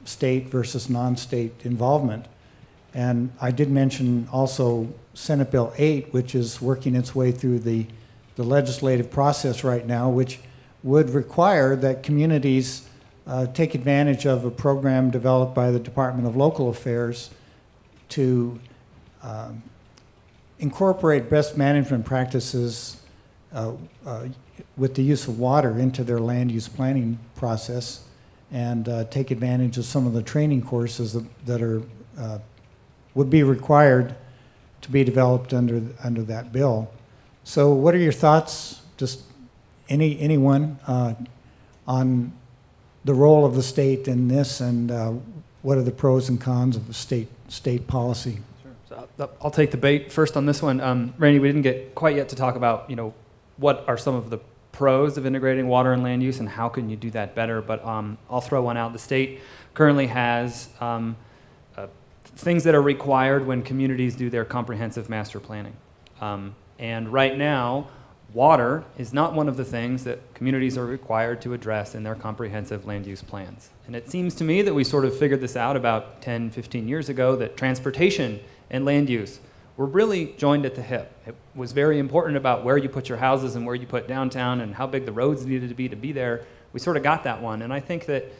state versus non-state involvement? And I did mention also Senate Bill 8, which is working its way through the legislative process right now, which would require that communities take advantage of a program developed by the Department of Local Affairs to incorporate best management practices with the use of water into their land use planning process, and take advantage of some of the training courses that are would be required to be developed under that bill. So what are your thoughts, just anyone, on the role of the state in this, and what are the pros and cons of the state policy? Sure. So I'll take the bait first on this one. Randy, we didn't get quite yet to talk about, what are some of the pros of integrating water and land use, and how can you do that better? But I'll throw one out. The state currently has things that are required when communities do their comprehensive master planning. And right now, water is not one of the things that communities are required to address in their comprehensive land use plans. And it seems to me that we sort of figured this out about 10, 15 years ago, that transportation and land use were really joined at the hip. It was very important about where you put your houses and where you put downtown and how big the roads needed to be there. We sort of got that one. And I think that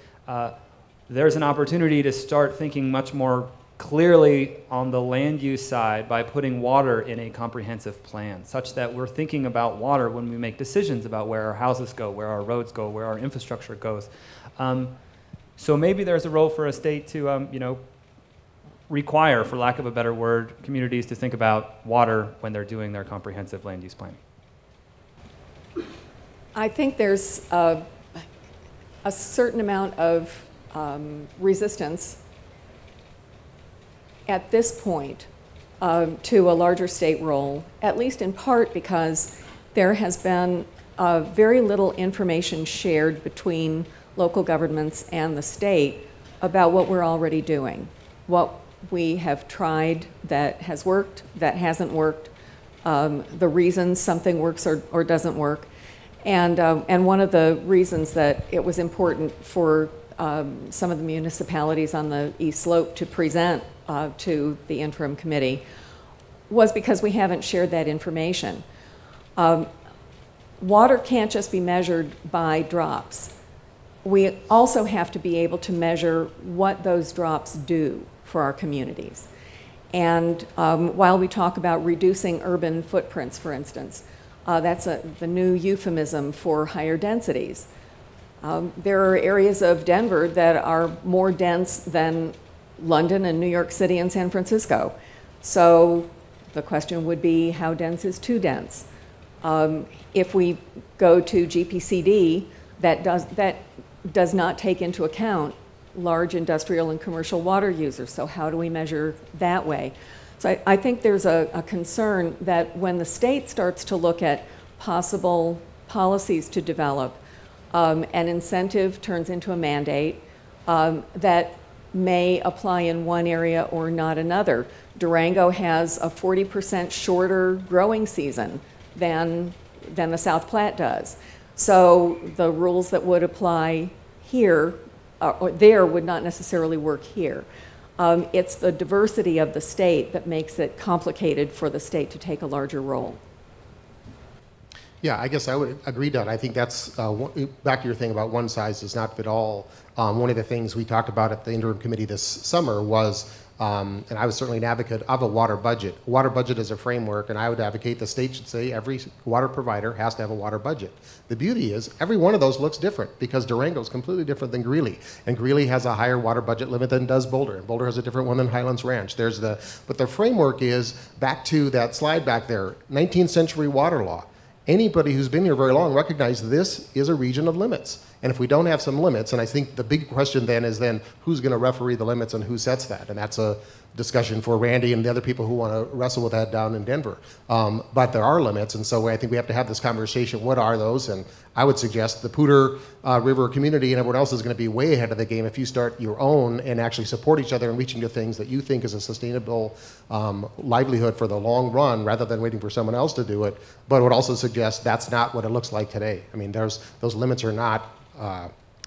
there's an opportunity to start thinking much more clearly on the land use side by putting water in a comprehensive plan, such that we're thinking about water when we make decisions about where our houses go, where our roads go, where our infrastructure goes. So maybe there's a role for a state to, require, for lack of a better word, communities to think about water when they're doing their comprehensive land use planning. I think there's a certain amount of resistance at this point to a larger state role, at least in part because there has been very little information shared between local governments and the state about what we're already doing, what we have tried that has worked, that hasn't worked, the reasons something works or doesn't work. And one of the reasons that it was important for some of the municipalities on the East Slope to present to the interim committee was because we haven't shared that information. Water can't just be measured by drops. We also have to be able to measure what those drops do for our communities. And while we talk about reducing urban footprints, for instance, that's the new euphemism for higher densities. There are areas of Denver that are more dense than London and New York City and San Francisco. So the question would be, how dense is too dense? If we go to GPCD, that does not take into account large industrial and commercial water users. So how do we measure that way? So I think there's a concern that when the state starts to look at possible policies to develop, an incentive turns into a mandate that may apply in one area or not another. Durango has a 40% shorter growing season than the South Platte does. So the rules that would apply here or there would not necessarily work here. It's the diversity of the state that makes it complicated for the state to take a larger role. Yeah, I guess I would agree, Don. I think that's, back to your thing about one size does not fit all. One of the things we talked about at the interim committee this summer was, and I was certainly an advocate of a water budget. A water budget is a framework, and I would advocate the state should say every water provider has to have a water budget. The beauty is every one of those looks different because Durango is completely different than Greeley. And Greeley has a higher water budget limit than does Boulder. And Boulder has a different one than Highlands Ranch. But the framework is back to that slide back there, 19th century water law. Anybody who's been here very long recognizes this is a region of limits. And if we don't have some limits, and I think the big question then is who's going to referee the limits and who sets that? And that's a discussion for Randy and the other people who want to wrestle with that down in Denver. But there are limits, and so I think we have to have this conversation. What are those? And I would suggest the Poudre River community and everyone else is going to be way ahead of the game if you start your own and actually support each other and reaching to things that you think is a sustainable livelihood for the long run rather than waiting for someone else to do it. But I would also suggest that's not what it looks like today. I mean, those limits are not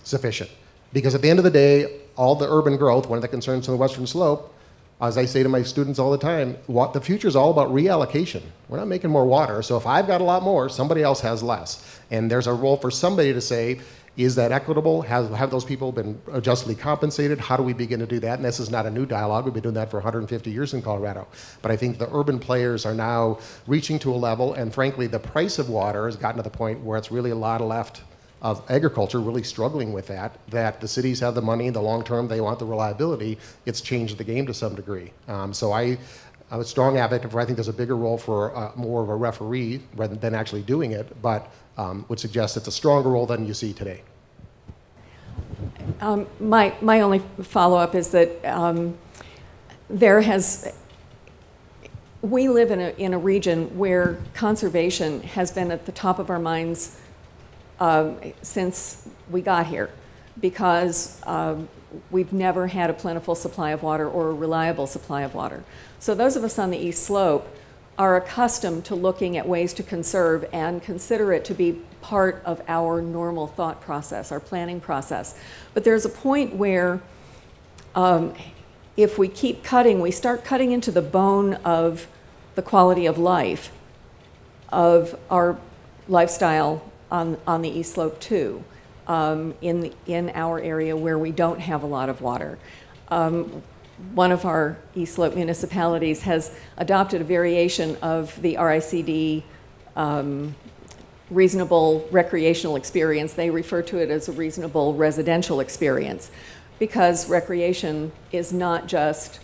sufficient. Because at the end of the day, all the urban growth, one of the concerns on the Western Slope, as I say to my students all the time, the future is all about reallocation. We're not making more water, so if I've got a lot more, somebody else has less. And there's a role for somebody to say, is that equitable? Have those people been justly compensated? How do we begin to do that? And this is not a new dialogue. We've been doing that for 150 years in Colorado. But I think the urban players are now reaching to a level, and frankly, the price of water has gotten to the point where it's really a lot left of agriculture really struggling with that the cities have the money, the long term, they want the reliability. It's changed the game to some degree. So I'm a strong advocate for, I think there's a bigger role for more of a referee rather than actually doing it, but would suggest it's a stronger role than you see today. My only follow-up is that we live in a region where conservation has been at the top of our minds since we got here, because we've never had a plentiful supply of water or a reliable supply of water. So those of us on the East Slope are accustomed to looking at ways to conserve and consider it to be part of our normal thought process, our planning process. But there's a point where if we keep cutting, we start cutting into the bone of the quality of life of our lifestyle on the East Slope too, in our area where we don't have a lot of water. One of our East Slope municipalities has adopted a variation of the RICD reasonable recreational experience. They refer to it as a reasonable residential experience, because recreation is not just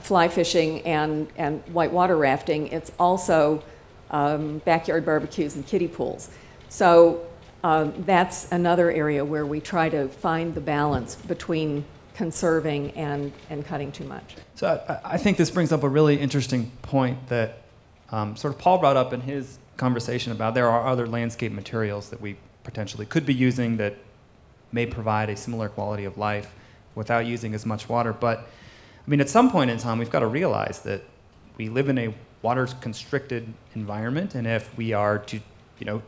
fly fishing and whitewater rafting, it's also backyard barbecues and kiddie pools. So that's another area where we try to find the balance between conserving and cutting too much. So I think this brings up a really interesting point that sort of Paul brought up in his conversation about there are other landscape materials that we potentially could be using that may provide a similar quality of life without using as much water. But I mean, at some point in time, we've got to realize that we live in a water-constricted environment, and if we are to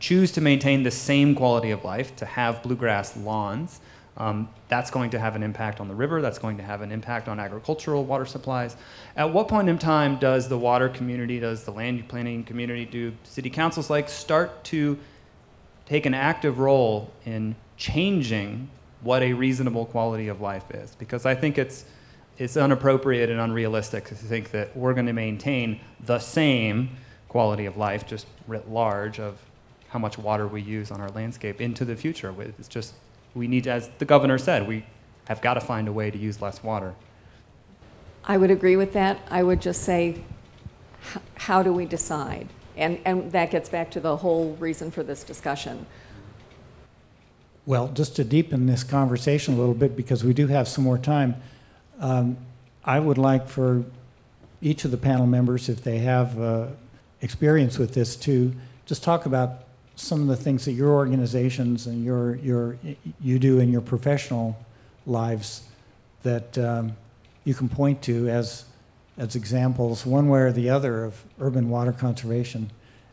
choose to maintain the same quality of life, to have bluegrass lawns, that's going to have an impact on the river, that's going to have an impact on agricultural water supplies. At what point in time does the water community, does the land planning community, do city councils start to take an active role in changing what a reasonable quality of life is? Because I think it's inappropriate and unrealistic to think that we're going to maintain the same quality of life, just writ large, of how much water we use on our landscape into the future. It's just, we need, as the governor said, we have got to find a way to use less water. I would agree with that. I would just say, how do we decide? And that gets back to the whole reason for this discussion. Well, just to deepen this conversation a little bit, because we do have some more time, I would like for each of the panel members, if they have experience with this, to just talk about some of the things that your organizations and you do in your professional lives that you can point to as examples, one way or the other, of urban water conservation.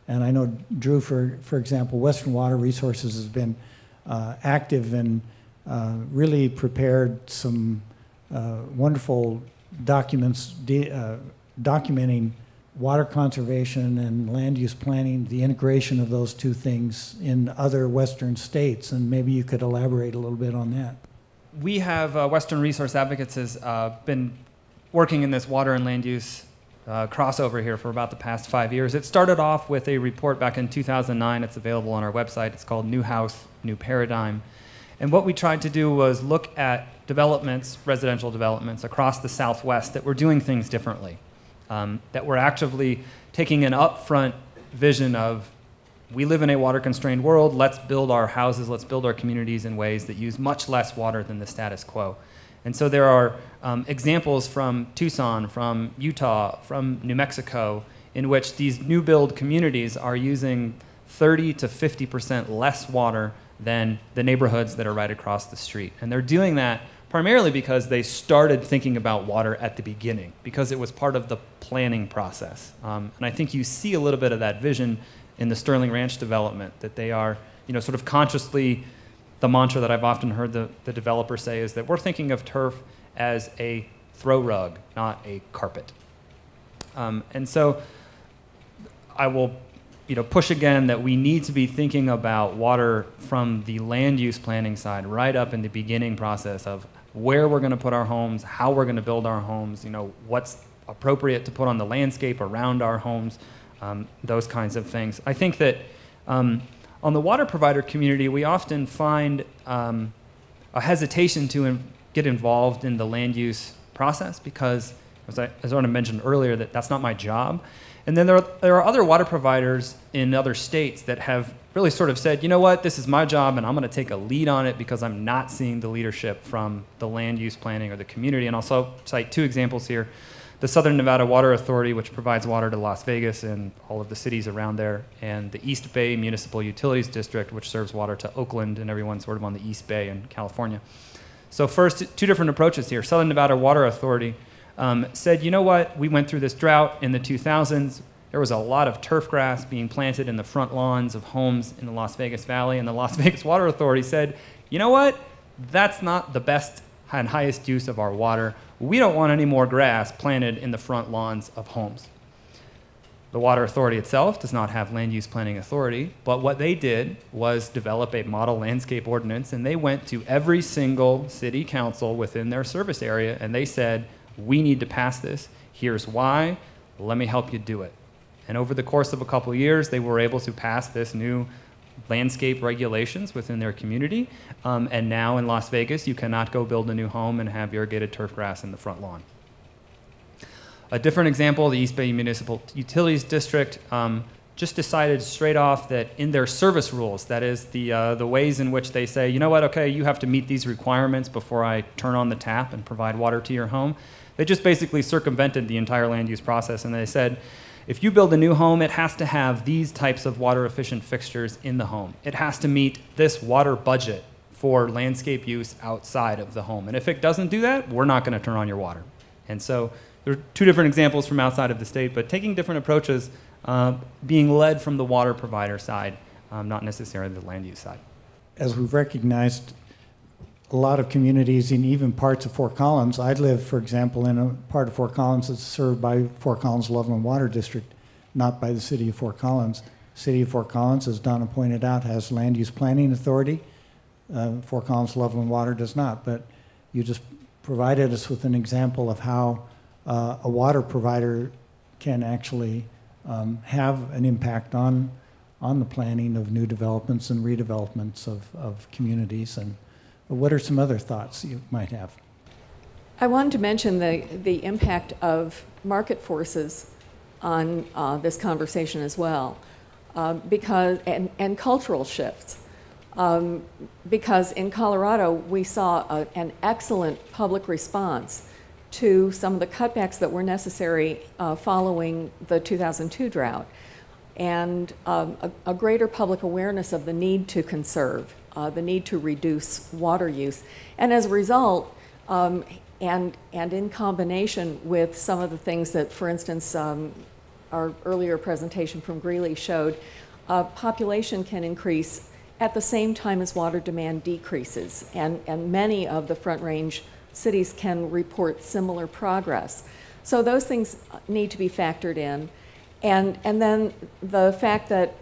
And I know, Drew, for example, Western Water Resources has been active and really prepared some wonderful documents documenting water conservation and land use planning, the integration of those two things in other Western states, and maybe you could elaborate a little bit on that. We have, Western Resource Advocates has been working in this water and land use crossover here for about the past 5 years. It started off with a report back in 2009. It's available on our website. It's called New House, New Paradigm. And what we tried to do was look at developments, residential developments across the Southwest that were doing things differently, that were actively taking an upfront vision of, we live in a water-constrained world, let's build our houses, let's build our communities in ways that use much less water than the status quo. And so there are examples from Tucson, from Utah, from New Mexico, in which these new build communities are using 30 to 50% less water than the neighborhoods that are right across the street. And they're doing that primarily because they started thinking about water at the beginning, because it was part of the planning process. And I think you see a little bit of that vision in the Sterling Ranch development, that they are, sort of consciously, the mantra that I've often heard the developer say is that we're thinking of turf as a throw rug, not a carpet. And so I will push again that we need to be thinking about water from the land use planning side right up in the beginning process of where we're going to put our homes, how we're going to build our homes, what's appropriate to put on the landscape around our homes, those kinds of things. I think that on the water provider community, we often find a hesitation to get involved in the land use process because, as I already mentioned earlier, that's not my job. And then there are other water providers in other states that have really sort of said, you know what, this is my job and I'm going to take a lead on it because I'm not seeing the leadership from the land use planning or the community. And I'll also cite two examples here. The Southern Nevada Water Authority, which provides water to Las Vegas and all of the cities around there, and the East Bay Municipal Utilities District, which serves water to Oakland and everyone sort of on the East Bay in California. So first, two different approaches here. Southern Nevada Water Authority said, you know what, we went through this drought in the 2000s. There was a lot of turf grass being planted in the front lawns of homes in the Las Vegas Valley, and the Las Vegas Water Authority said, you know what, that's not the best and highest use of our water. We don't want any more grass planted in the front lawns of homes. The Water Authority itself does not have land use planning authority, but what they did was develop a model landscape ordinance, and they went to every single city council within their service area, and they said, we need to pass this. Here's why. Let me help you do it. And over the course of a couple of years, they were able to pass this new landscape regulations within their community. And now in Las Vegas, you cannot go build a new home and have irrigated turf grass in the front lawn. A different example, the East Bay Municipal Utilities District just decided straight off that in their service rules, that is the ways in which they say, you know what, okay, you have to meet these requirements before I turn on the tap and provide water to your home. They just basically circumvented the entire land use process, and they said, if you build a new home, it has to have these types of water efficient fixtures in the home. It has to meet this water budget for landscape use outside of the home. And if it doesn't do that, we're not going to turn on your water. And so there are two different examples from outside of the state, but taking different approaches, being led from the water provider side, not necessarily the land use side. As we've recognized, a lot of communities in even parts of Fort Collins. I live, for example, in a part of Fort Collins that's served by Fort Collins Loveland Water District, not by the city of Fort Collins. The city of Fort Collins, as Donna pointed out, has land use planning authority. Fort Collins Loveland Water does not, but you just provided us with an example of how a water provider can actually have an impact on the planning of new developments and redevelopments of communities. And what are some other thoughts you might have? I wanted to mention the impact of market forces on this conversation as well, because and cultural shifts. because in Colorado we saw an excellent public response to some of the cutbacks that were necessary following the 2002 drought, and a greater public awareness of the need to conserve, the need to reduce water use. And as a result, and in combination with some of the things that, for instance, our earlier presentation from Greeley showed, population can increase at the same time as water demand decreases. And many of the Front Range cities can report similar progress. So those things need to be factored in. And then the fact that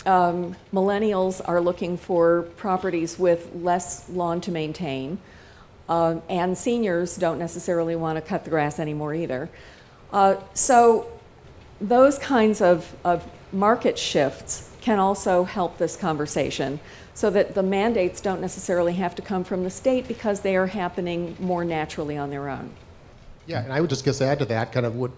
millennials are looking for properties with less lawn to maintain, and seniors don't necessarily want to cut the grass anymore either. So those kinds of market shifts can also help this conversation, so that the mandates don't necessarily have to come from the state because they are happening more naturally on their own. Yeah, and I would just add to that kind of what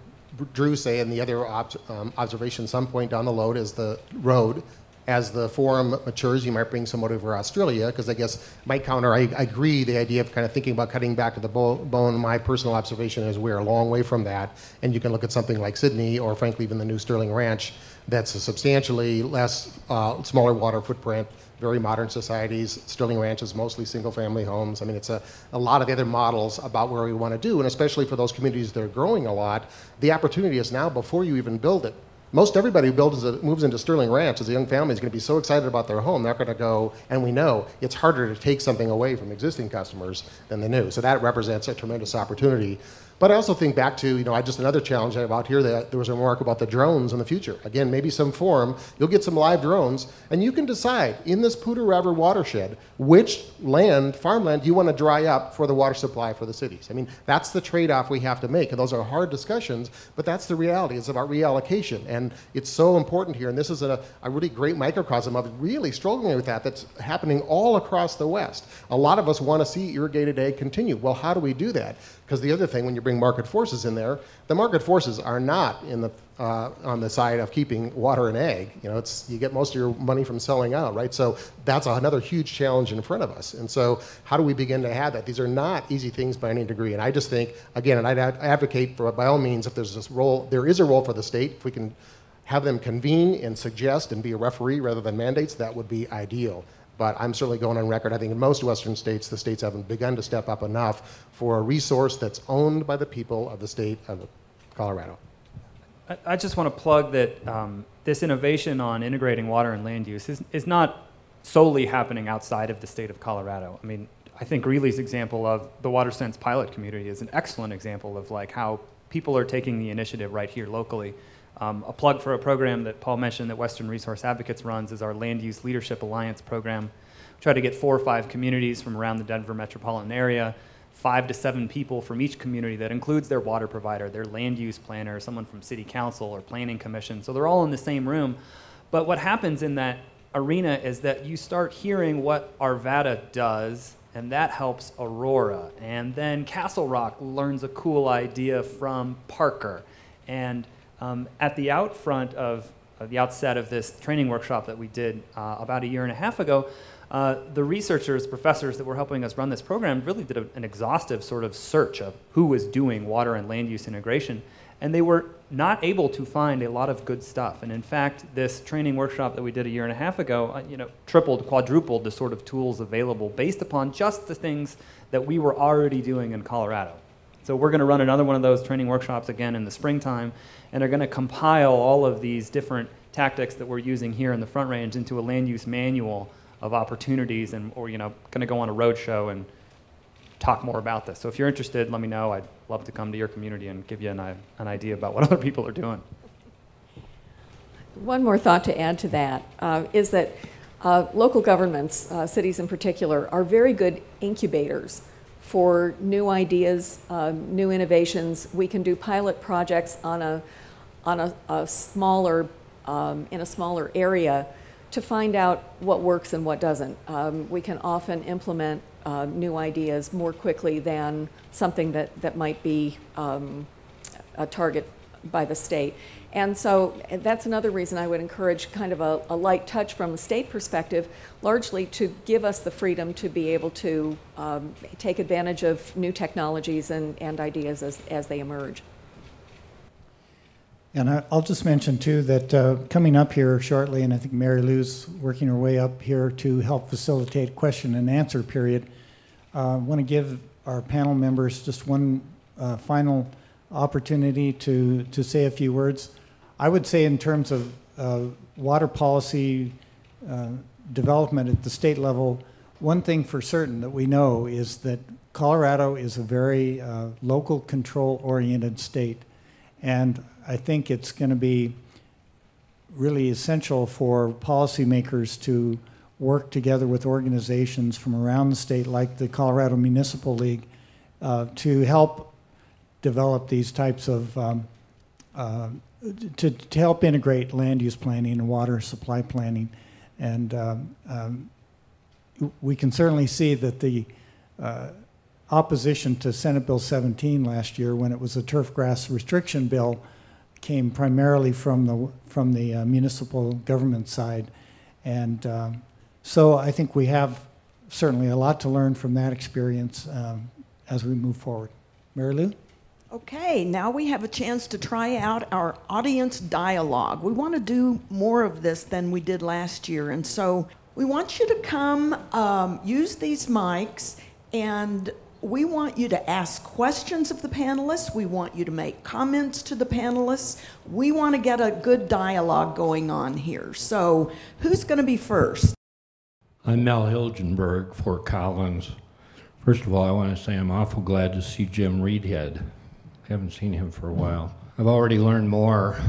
Drew say, and the other observation some point down the road is the road. As the forum matures, you might bring someone over Australia, because I guess my counter, I agree, the idea of kind of thinking about cutting back to the bone, my personal observation is we're a long way from that, and you can look at something like Sydney, or frankly even the new Sterling Ranch, that's a substantially less, smaller water footprint, very modern societies. Sterling Ranch is mostly single-family homes. I mean, it's a lot of the other models about where we want to do, and especially for those communities that are growing a lot, the opportunity is now before you even build it. Most everybody who moves into Sterling Ranch as a young family is going to be so excited about their home, they're going to go, and we know it's harder to take something away from existing customers than the new. So that represents a tremendous opportunity. But I also think back to, just another challenge I have out here, that there was a remark about the drones in the future. Again, maybe some forum, you'll get some live drones, and you can decide in this Poudre River watershed which farmland you want to dry up for the water supply for the cities. I mean, that's the trade-off we have to make, and those are hard discussions, but that's the reality. It's about reallocation, and it's so important here, and this is a really great microcosm of really struggling with that's happening all across the West. A lot of us want to see irrigated ag continue. Well, how do we do that? Because the other thing, when you bring market forces in there, the market forces are not on the side of keeping water and ag. You get most of your money from selling out, right? So that's another huge challenge in front of us. And so how do we begin to have that? These are not easy things by any degree. And I just think, again, and I'd advocate for, by all means, if there's this role, there is a role for the state. If we can have them convene and suggest and be a referee rather than mandates, that would be ideal. But I'm certainly going on record. I think in most Western states, the states haven't begun to step up enough for a resource that's owned by the people of the state of Colorado. I just want to plug that this innovation on integrating water and land use is not solely happening outside of the state of Colorado. I mean, I think Greeley's example of the WaterSense pilot community is an excellent example of how people are taking the initiative right here locally. A plug for a program that Paul mentioned that Western Resource Advocates runs is our Land Use Leadership Alliance program. We try to get 4 or 5 communities from around the Denver metropolitan area, 5 to 7 people from each community that includes their water provider, their land use planner, someone from city council or planning commission. So they're all in the same room. But what happens in that arena is that you start hearing what Arvada does, and that helps Aurora. And then Castle Rock learns a cool idea from Parker. And at the outset of this training workshop that we did about a year and a half ago, the researchers, professors that were helping us run this program really did an exhaustive sort of search of who was doing water and land use integration, and they were not able to find a lot of good stuff. And in fact, this training workshop that we did a year and a half ago, tripled, quadrupled the sort of tools available based upon just the things that we were already doing in Colorado. So we're going to run another one of those training workshops again in the springtime, and are going to compile all of these different tactics that we're using here in the Front Range into a land use manual of opportunities, and going to go on a road show and talk more about this. So if you're interested, let me know. I'd love to come to your community and give you an idea about what other people are doing. One more thought to add to that is that local governments, cities in particular, are very good incubators for new ideas, new innovations. We can do pilot projects on a smaller in a smaller area to find out what works and what doesn't. We can often implement new ideas more quickly than something that might be a target by the state. And so that's another reason I would encourage kind of a light touch from the state perspective, largely to give us the freedom to be able to take advantage of new technologies and ideas as they emerge. And I'll just mention, too, that coming up here shortly, and I think Mary Lou's working her way up here to help facilitate question and answer period, I want to give our panel members just one final opportunity to say a few words. I would say in terms of water policy development at the state level, one thing for certain that we know is that Colorado is a very local control-oriented state. And I think it's going to be really essential for policymakers to work together with organizations from around the state, like the Colorado Municipal League, to help develop these types of, to help integrate land use planning and water supply planning. And we can certainly see that the opposition to Senate Bill 17 last year, when it was a turf grass restriction bill, came primarily from the municipal government side. And so I think we have certainly a lot to learn from that experience as we move forward. Mary Lou? Okay, now we have a chance to try out our audience dialogue. We want to do more of this than we did last year, and so we want you to come use these mics, and we want you to ask questions of the panelists. We want you to make comments to the panelists. We want to get a good dialogue going on here. So who's going to be first? I'm Mel Hilgenberg, Fort Collins. First of all, I want to say I'm awful glad to see Jim Reedhead. Haven't seen him for a while. I've already learned more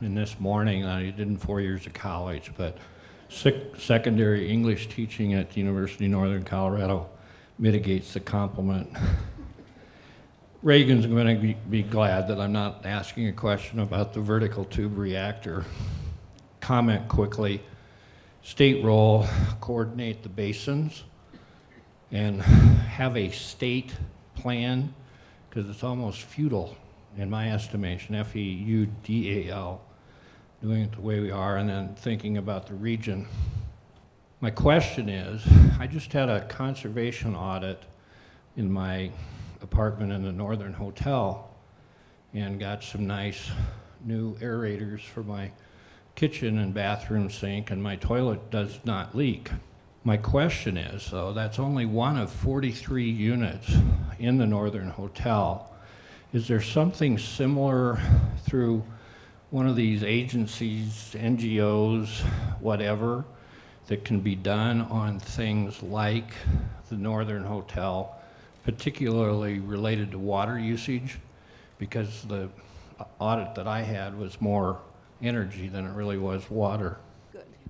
in this morning than I did in 4 years of college, but secondary English teaching at the University of Northern Colorado mitigates the compliment. Reagan's going to be glad that I'm not asking a question about the vertical tube reactor. Comment quickly. State role, coordinate the basins and have a state plan, because it's almost feudal in my estimation, F-E-U-D-A-L, doing it the way we are and then thinking about the region. My question is, I just had a conservation audit in my apartment in the Northern Hotel and got some nice new aerators for my kitchen and bathroom sink, and my toilet does not leak. My question is, though, that's only one of 43 units in the Northern Hotel. Is there something similar through one of these agencies, NGOs, whatever, that can be done on things like the Northern Hotel, particularly related to water usage? Because the audit that I had was more energy than it really was water.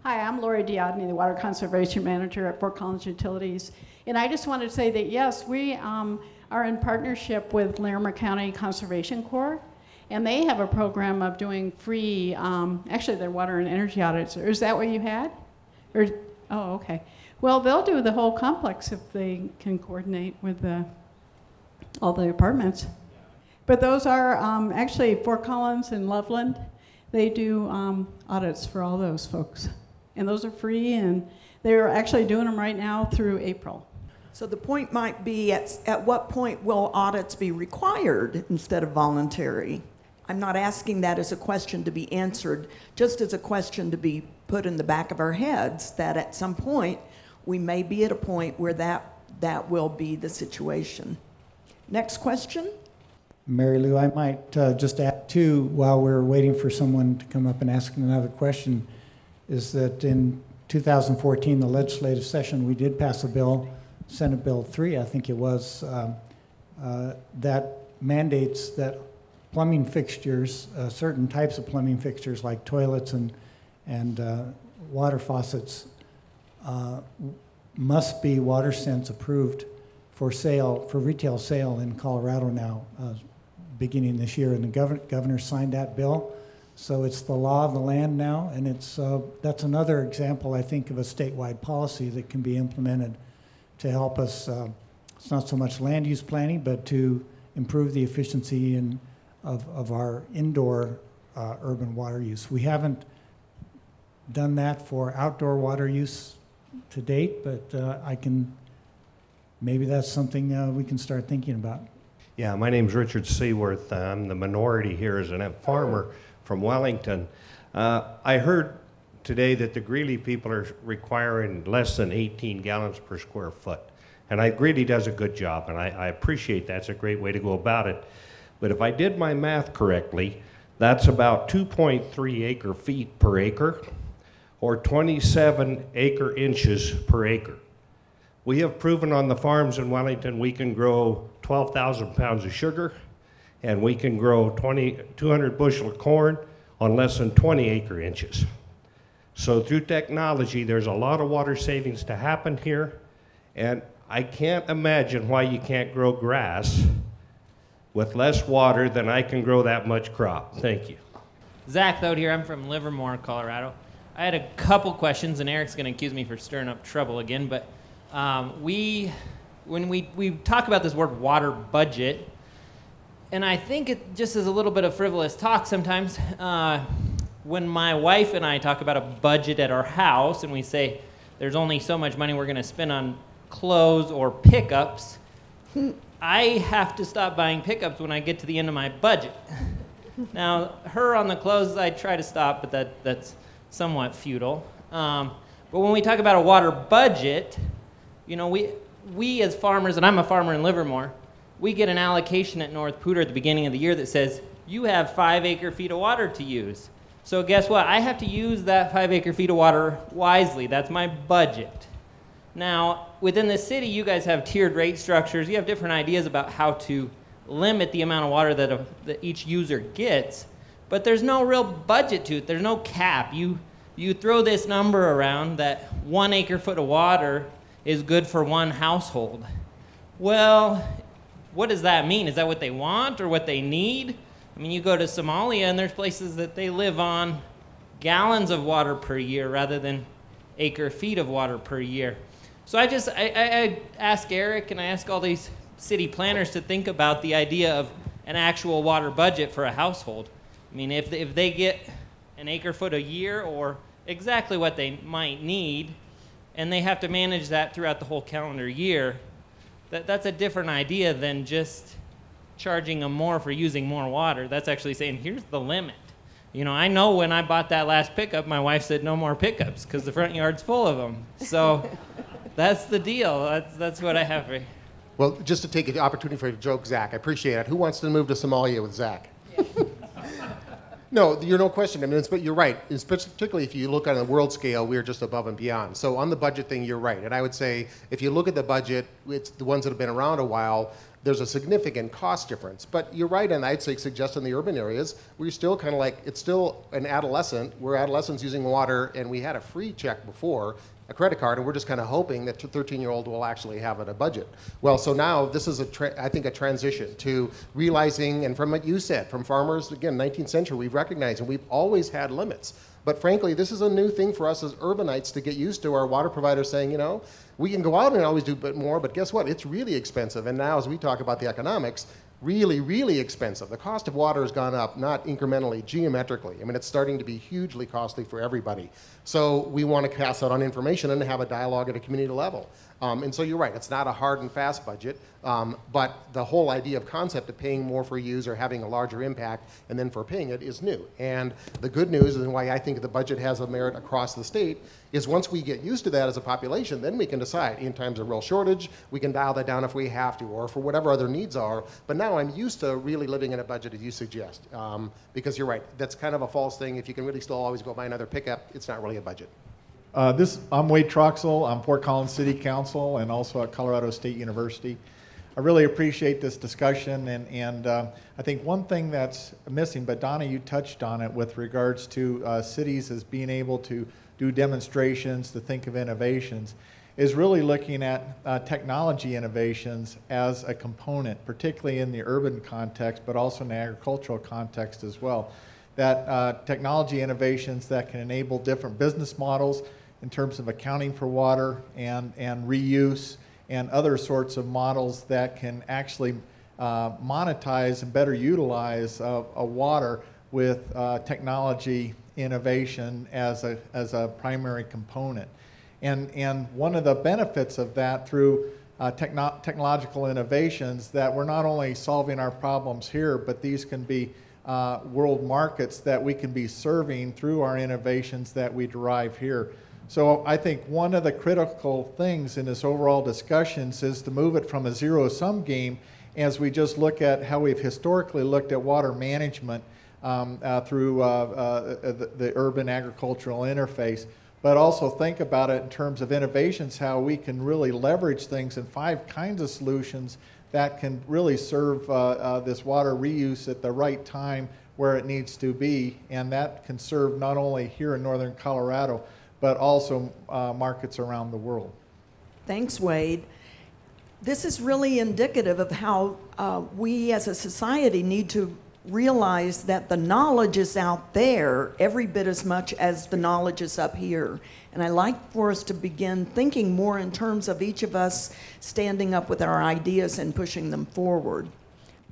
Hi, I'm Lori Diodny, the Water Conservation Manager at Fort Collins Utilities. And I just wanted to say that, yes, we are in partnership with Larimer County Conservation Corps, and they have a program of doing free, actually they're water and energy audits. Is that what you had? Or, oh, okay. Well, they'll do the whole complex if they can coordinate with all the apartments. But those are actually Fort Collins and Loveland. They do audits for all those folks. And those are free, and they're actually doing them right now through April. So the point might be, at what point will audits be required instead of voluntary? I'm not asking that as a question to be answered, just as a question to be put in the back of our heads, that at some point we may be at a point where that will be the situation. Next question. Mary Lou, I might just add too, while we're waiting for someone to come up and ask another question, is that in 2014, the legislative session, we did pass a bill, Senate Bill 3, I think it was, that mandates that plumbing fixtures, certain types of plumbing fixtures like toilets and water faucets must be WaterSense approved for sale, for retail sale in Colorado now, beginning this year, and the governor signed that bill. So it's the law of the land now, and that's another example, I think, of a statewide policy that can be implemented to help us. It's not so much land use planning, but to improve the efficiency and of our indoor urban water use. We haven't done that for outdoor water use to date, but maybe that's something we can start thinking about. Yeah, my name's Richard Seaworth. I'm the minority here as a farmer from Wellington. I heard today that the Greeley people are requiring less than 18 gallons per square foot. And Greeley does a good job, and I appreciate that. It's a great way to go about it. But if I did my math correctly, that's about 2.3 acre feet per acre, or 27 acre inches per acre. We have proven on the farms in Wellington we can grow 12,000 pounds of sugar, and we can grow 200 bushel of corn on less than 20 acre inches. So through technology, there's a lot of water savings to happen here, and I can't imagine why you can't grow grass with less water than I can grow that much crop. Thank you. Zach Thode here. I'm from Livermore, Colorado. I had a couple questions, and Eric's going to accuse me for stirring up trouble again, but when we talk about this word water budget, and I think it just is a little bit of frivolous talk sometimes. When my wife and I talk about a budget at our house and we say there's only so much money we're going to spend on clothes or pickups, I have to stop buying pickups when I get to the end of my budget. Now, her on the clothes, I try to stop, but that's somewhat futile. But when we talk about a water budget, you know, we as farmers, and I'm a farmer in Livermore, we get an allocation at North Poudre at the beginning of the year that says, you have 5 acre feet of water to use. So guess what? I have to use that 5 acre feet of water wisely. That's my budget. Now, within the city, you guys have tiered rate structures. You have different ideas about how to limit the amount of water that each user gets, but there's no real budget to it. There's no cap. You throw this number around that 1 acre foot of water is good for one household. Well, what does that mean? Is that what they want or what they need? I mean, you go to Somalia and there's places that they live on gallons of water per year rather than acre feet of water per year. So I ask Eric and I ask all these city planners to think about the idea of an actual water budget for a household. I mean, if they get an acre foot a year or exactly what they might need, and they have to manage that throughout the whole calendar year, that's a different idea than just charging them more for using more water. That's actually saying, here's the limit. You know, I know when I bought that last pickup, my wife said no more pickups because the front yard's full of them. So that's the deal. That's what I have for you. Well, just to take an opportunity for you to joke, Zach, I appreciate it. Who wants to move to Somalia with Zach? No, you're no question. I mean, but you're right. It's particularly if you look on a world scale, we're just above and beyond. So on the budget thing, you're right. And I would say if you look at the budget, it's the ones that have been around a while, there's a significant cost difference. But you're right, and I'd say suggest in the urban areas, we're still kind of like, it's still an adolescent. We're adolescents using water, and we had a free check before, a credit card, and we're just kind of hoping that 13-year-old will actually have it a budget. Well, so now this is, I think, a transition to realizing, and from what you said, from farmers, again, 19th century, we've recognized, and we've always had limits. But frankly, this is a new thing for us as urbanites to get used to our water providers saying, you know, we can go out and always do a bit more, but guess what? It's really expensive. And now as we talk about the economics, really, really expensive. The cost of water has gone up, not incrementally, geometrically. I mean, it's starting to be hugely costly for everybody. So we want to pass out on information and have a dialogue at a community level. And so you're right, it's not a hard and fast budget, but the whole idea of concept of paying more for use or having a larger impact and then for paying it is new. And the good news, and why I think the budget has a merit across the state, is once we get used to that as a population, then we can decide in times of real shortage, we can dial that down if we have to, or for whatever other needs are. But now I'm used to really living in a budget as you suggest, because you're right, that's kind of a false thing. If you can really still always go buy another pickup, it's not really a budget. I'm Wade Troxel. I'm Fort Collins City Council and also at Colorado State University. I really appreciate this discussion, and I think one thing that's missing, but Donna, you touched on it with regards to cities as being able to do demonstrations, to think of innovations, is really looking at technology innovations as a component, particularly in the urban context, but also in the agricultural context as well. That technology innovations that can enable different business models in terms of accounting for water and reuse and other sorts of models that can actually monetize and better utilize water with technology innovation as a primary component. And one of the benefits of that through technological innovations, that we're not only solving our problems here, but these can be world markets that we can be serving through our innovations that we derive here. So I think one of the critical things in this overall discussions is to move it from a zero-sum game as we just look at how we've historically looked at water management through the urban agricultural interface, but also think about it in terms of innovations, how we can really leverage things in 5 kinds of solutions that can really serve this water reuse at the right time where it needs to be, and that can serve not only here in northern Colorado, but also markets around the world. Thanks, Wade. This is really indicative of how we as a society need to realize that the knowledge is out there every bit as much as the knowledge is up here. And I like for us to begin thinking more in terms of each of us standing up with our ideas and pushing them forward.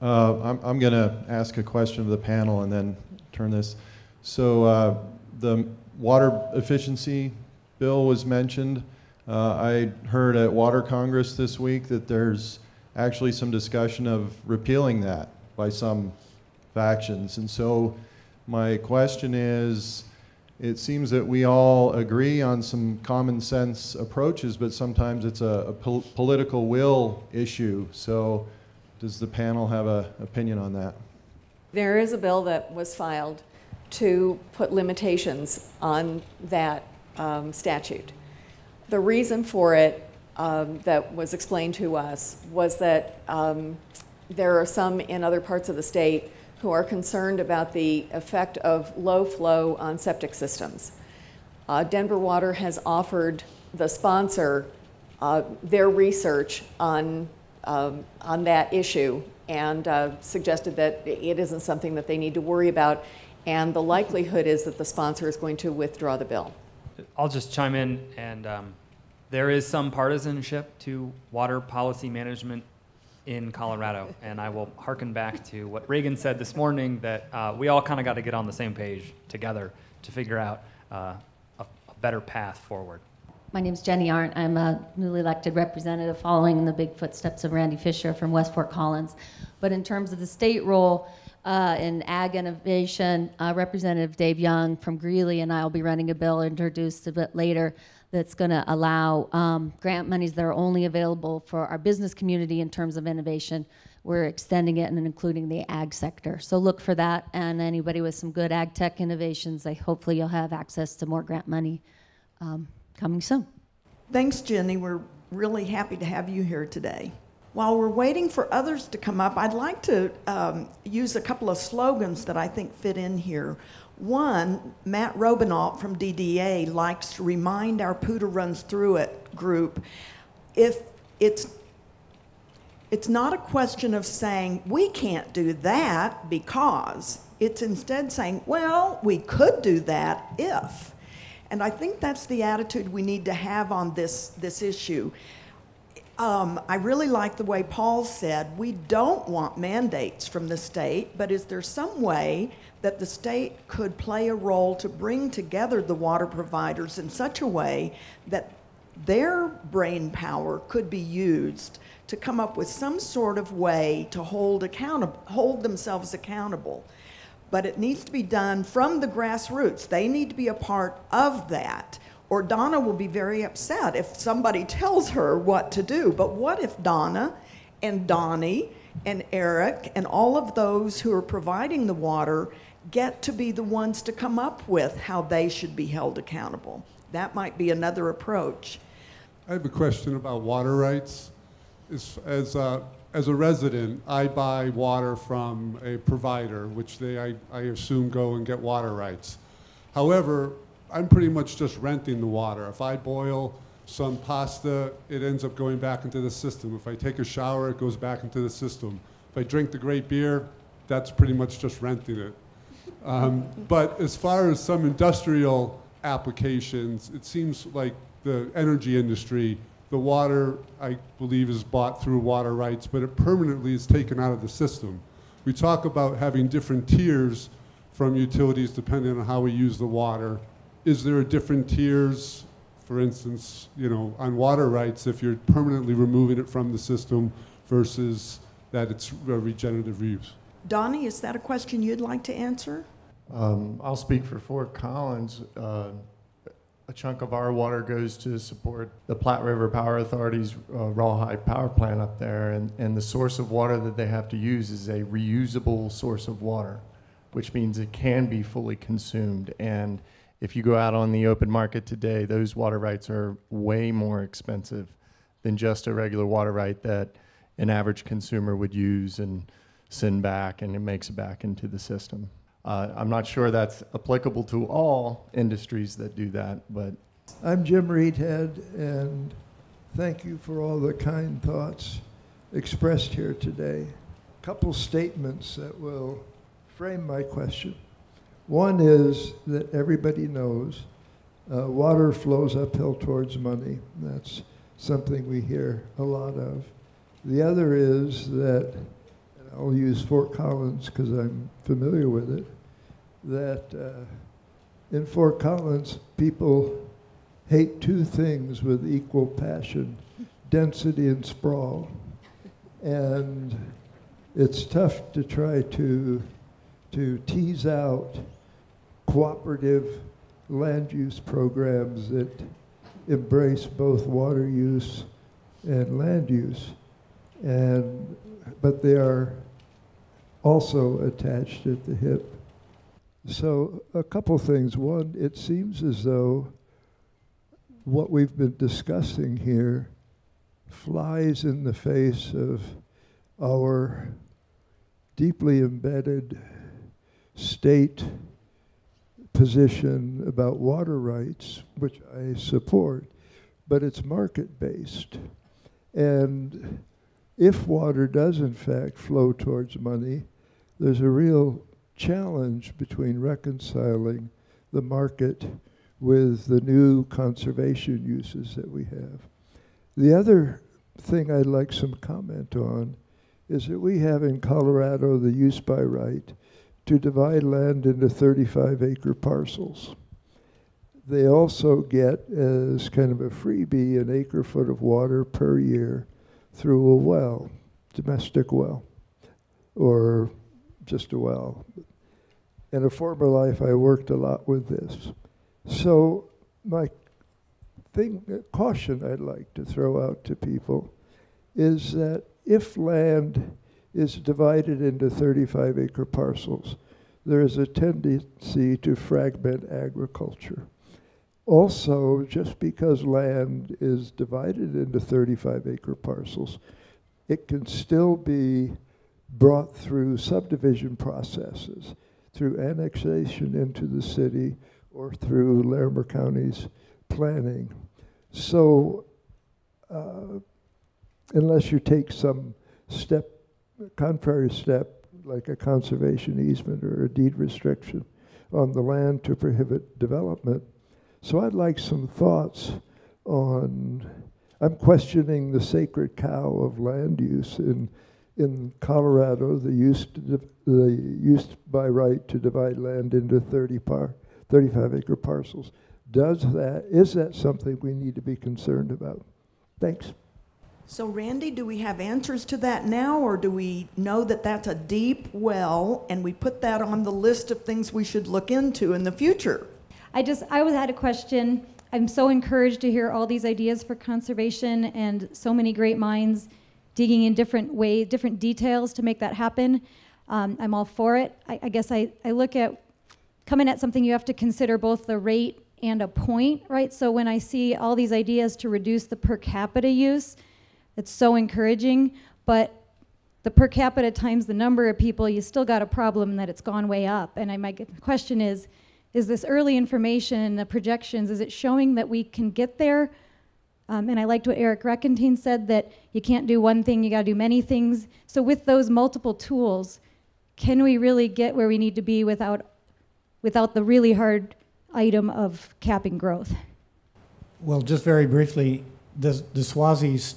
I'm going to ask a question of the panel and then turn this. So the water efficiency bill was mentioned. I heard at Water Congress this week that there's actually some discussion of repealing that by some factions. And so my question is, it seems that we all agree on some common sense approaches, but sometimes it's a political will issue. So does the panel have an opinion on that? There is a bill that was filed to put limitations on that statute. The reason for it that was explained to us was that there are some in other parts of the state who are concerned about the effect of low flow on septic systems. Denver Water has offered the sponsor their research on that issue and suggested that it isn't something that they need to worry about, and the likelihood is that the sponsor is going to withdraw the bill. I'll just chime in, and there is some partisanship to water policy management in Colorado, and I will hearken back to what Reagan said this morning, that we all kind of got to get on the same page together to figure out a better path forward. My name's Jenny Arndt. I'm a newly elected representative following in the big footsteps of Randy Fisher from West Fort Collins. But in terms of the state role in ag innovation, Representative Dave Young from Greeley and I will be running a bill introduced a bit later that's going to allow grant monies that are only available for our business community in terms of innovation. We're extending it and including the ag sector. So look for that, and anybody with some good ag tech innovations, hopefully you'll have access to more grant money coming soon. Thanks, Jenny. We're really happy to have you here today. While we're waiting for others to come up, I'd like to use a couple of slogans that I think fit in here. One, Matt Robinault from DDA likes to remind our Poudre Runs Through It group, if it's not a question of saying, we can't do that because, it's instead saying, well, we could do that if. And I think that's the attitude we need to have on this issue. I really like the way Paul said, we don't want mandates from the state, but is there some way that the state could play a role to bring together the water providers in such a way that their brain power could be used to come up with some sort of way to hold themselves accountable? But it needs to be done from the grassroots. They need to be a part of that. Or Donna will be very upset if somebody tells her what to do. But what if Donna and Donnie and Eric and all of those who are providing the water get to be the ones to come up with how they should be held accountable? That might be another approach. I have a question about water rights. As a resident, I buy water from a provider, which I assume go and get water rights. However, I'm pretty much just renting the water. If I boil some pasta, it ends up going back into the system. If I take a shower, it goes back into the system. If I drink the great beer, that's pretty much just renting it. But as far as some industrial applications, it seems like the energy industry the water, I believe, is bought through water rights, but it permanently is taken out of the system. We talk about having different tiers from utilities depending on how we use the water. Is there a different tiers, for instance, on water rights if you're permanently removing it from the system versus that it's regenerative reuse? Donnie, is that a question you'd like to answer? I'll speak for Fort Collins. A chunk of our water goes to support the Platte River Power Authority's Rawhide power plant up there, and the source of water that they have to use is a reusable source of water, which means it can be fully consumed. And if you go out on the open market today, those water rights are way more expensive than just a regular water right that an average consumer would use and send back, and it makes it back into the system. I'm not sure that's applicable to all industries that do that, but. I'm Jim Reedhead, and thank you for all the kind thoughts expressed here today. A couple statements that will frame my question. One is that everybody knows water flows uphill towards money. That's something we hear a lot of. The other is that, and I'll use Fort Collins because I'm familiar with it, that in Fort Collins, people hate two things with equal passion: density and sprawl. And it's tough to try to tease out cooperative land use programs that embrace both water use and land use. But they are also attached at the hip. So a couple things. One, it seems as though what we've been discussing here flies in the face of our deeply embedded state position about water rights, which I support, but it's market-based. And if water does in fact flow towards money, there's a real challenge between reconciling the market with the new conservation uses that we have. The other thing I'd like some comment on is that we have in Colorado the use by right to divide land into 35-acre parcels. They also get, as kind of a freebie, an acre-foot of water per year through a well, domestic well, or just a well. In a former life, I worked a lot with this. So my caution I'd like to throw out to people is that if land is divided into 35-acre parcels, there is a tendency to fragment agriculture. Also, just because land is divided into 35-acre parcels, it can still be brought through subdivision processes, through annexation into the city, or through Larimer County's planning. So, unless you take some contrary step, like a conservation easement or a deed restriction on the land to prohibit development. So I'd like some thoughts on, I'm questioning the sacred cow of land use in Colorado, the use by right to divide land into 35-acre parcels. Is that something we need to be concerned about? Thanks. So Randy, do we have answers to that now, or do we know that that's a deep well and we put that on the list of things we should look into in the future? I had a question. I'm so encouraged to hear all these ideas for conservation and so many great minds digging in different ways, different details to make that happen. I'm all for it. I guess I look at coming at something, you have to consider both the rate and a point, right? So when I see all these ideas to reduce the per capita use, it's so encouraging, but the per capita times the number of people, you still got a problem that it's gone way up. And my question is this early information, the projections, is it showing that we can get there? And I liked what Eric Reckentine said, that you can't do one thing, you gotta do many things. So with those multiple tools, can we really get where we need to be without the really hard item of capping growth? Well, just very briefly, the SWASI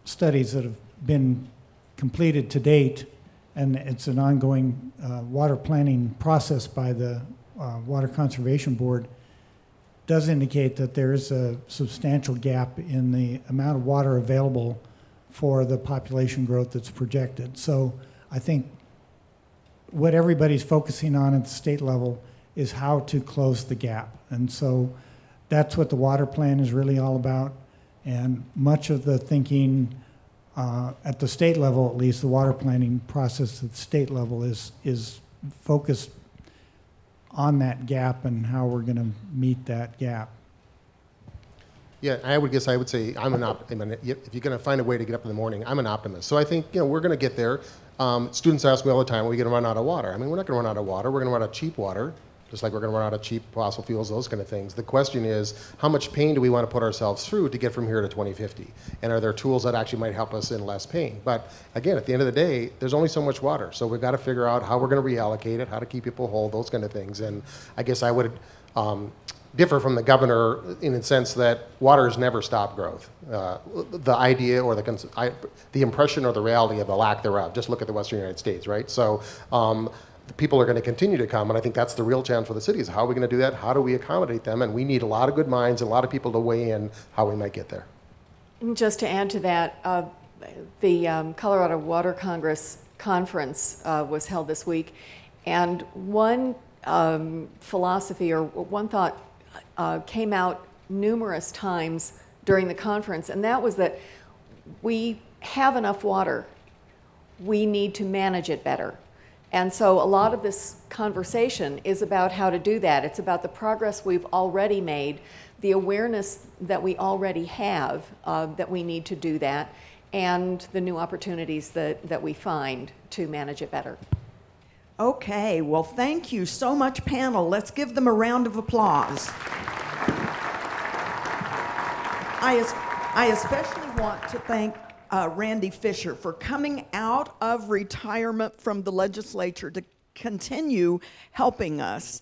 studies that have been completed to date, and it's an ongoing water planning process by the Water Conservation Board, does indicate that there is a substantial gap in the amount of water available for the population growth that's projected. So I think what everybody's focusing on at the state level is how to close the gap. And so that's what the water plan is really all about. And much of the thinking at the state level, at least the water planning process at the state level, is focused on that gap and how we're going to meet that gap. Yeah, I would say I'm an optimist. If you're going to find a way to get up in the morning, I'm an optimist. So I think we're going to get there. Students ask me all the time, are we going to run out of water? I mean, we're not going to run out of water. We're going to run out of cheap water, just like we're going to run out of cheap fossil fuels, those kind of things. The question is, how much pain do we want to put ourselves through to get from here to 2050? And are there tools that actually might help us in less pain? But again, at the end of the day, there's only so much water. So we've got to figure out how we're going to reallocate it, how to keep people whole, those kind of things. And I guess I would differ from the governor in the sense that water has never stopped growth. The idea or the impression or the reality of the lack thereof. Just look at the Western United States, right? So people are going to continue to come, and I think that's the real challenge for the city is how are we going to do that? How do we accommodate them? And we need a lot of good minds and a lot of people to weigh in how we might get there. Just to add to that, the Colorado Water Conference was held this week, and one philosophy or one thought came out numerous times during the conference, and that was that we have enough water. We need to manage it better. And so a lot of this conversation is about how to do that. It's about the progress we've already made, the awareness that we already have that we need to do that, and the new opportunities that we find to manage it better. Okay, well, thank you so much, panel. Let's give them a round of applause. I especially want to thank Randy Fisher for coming out of retirement from the legislature to continue helping us.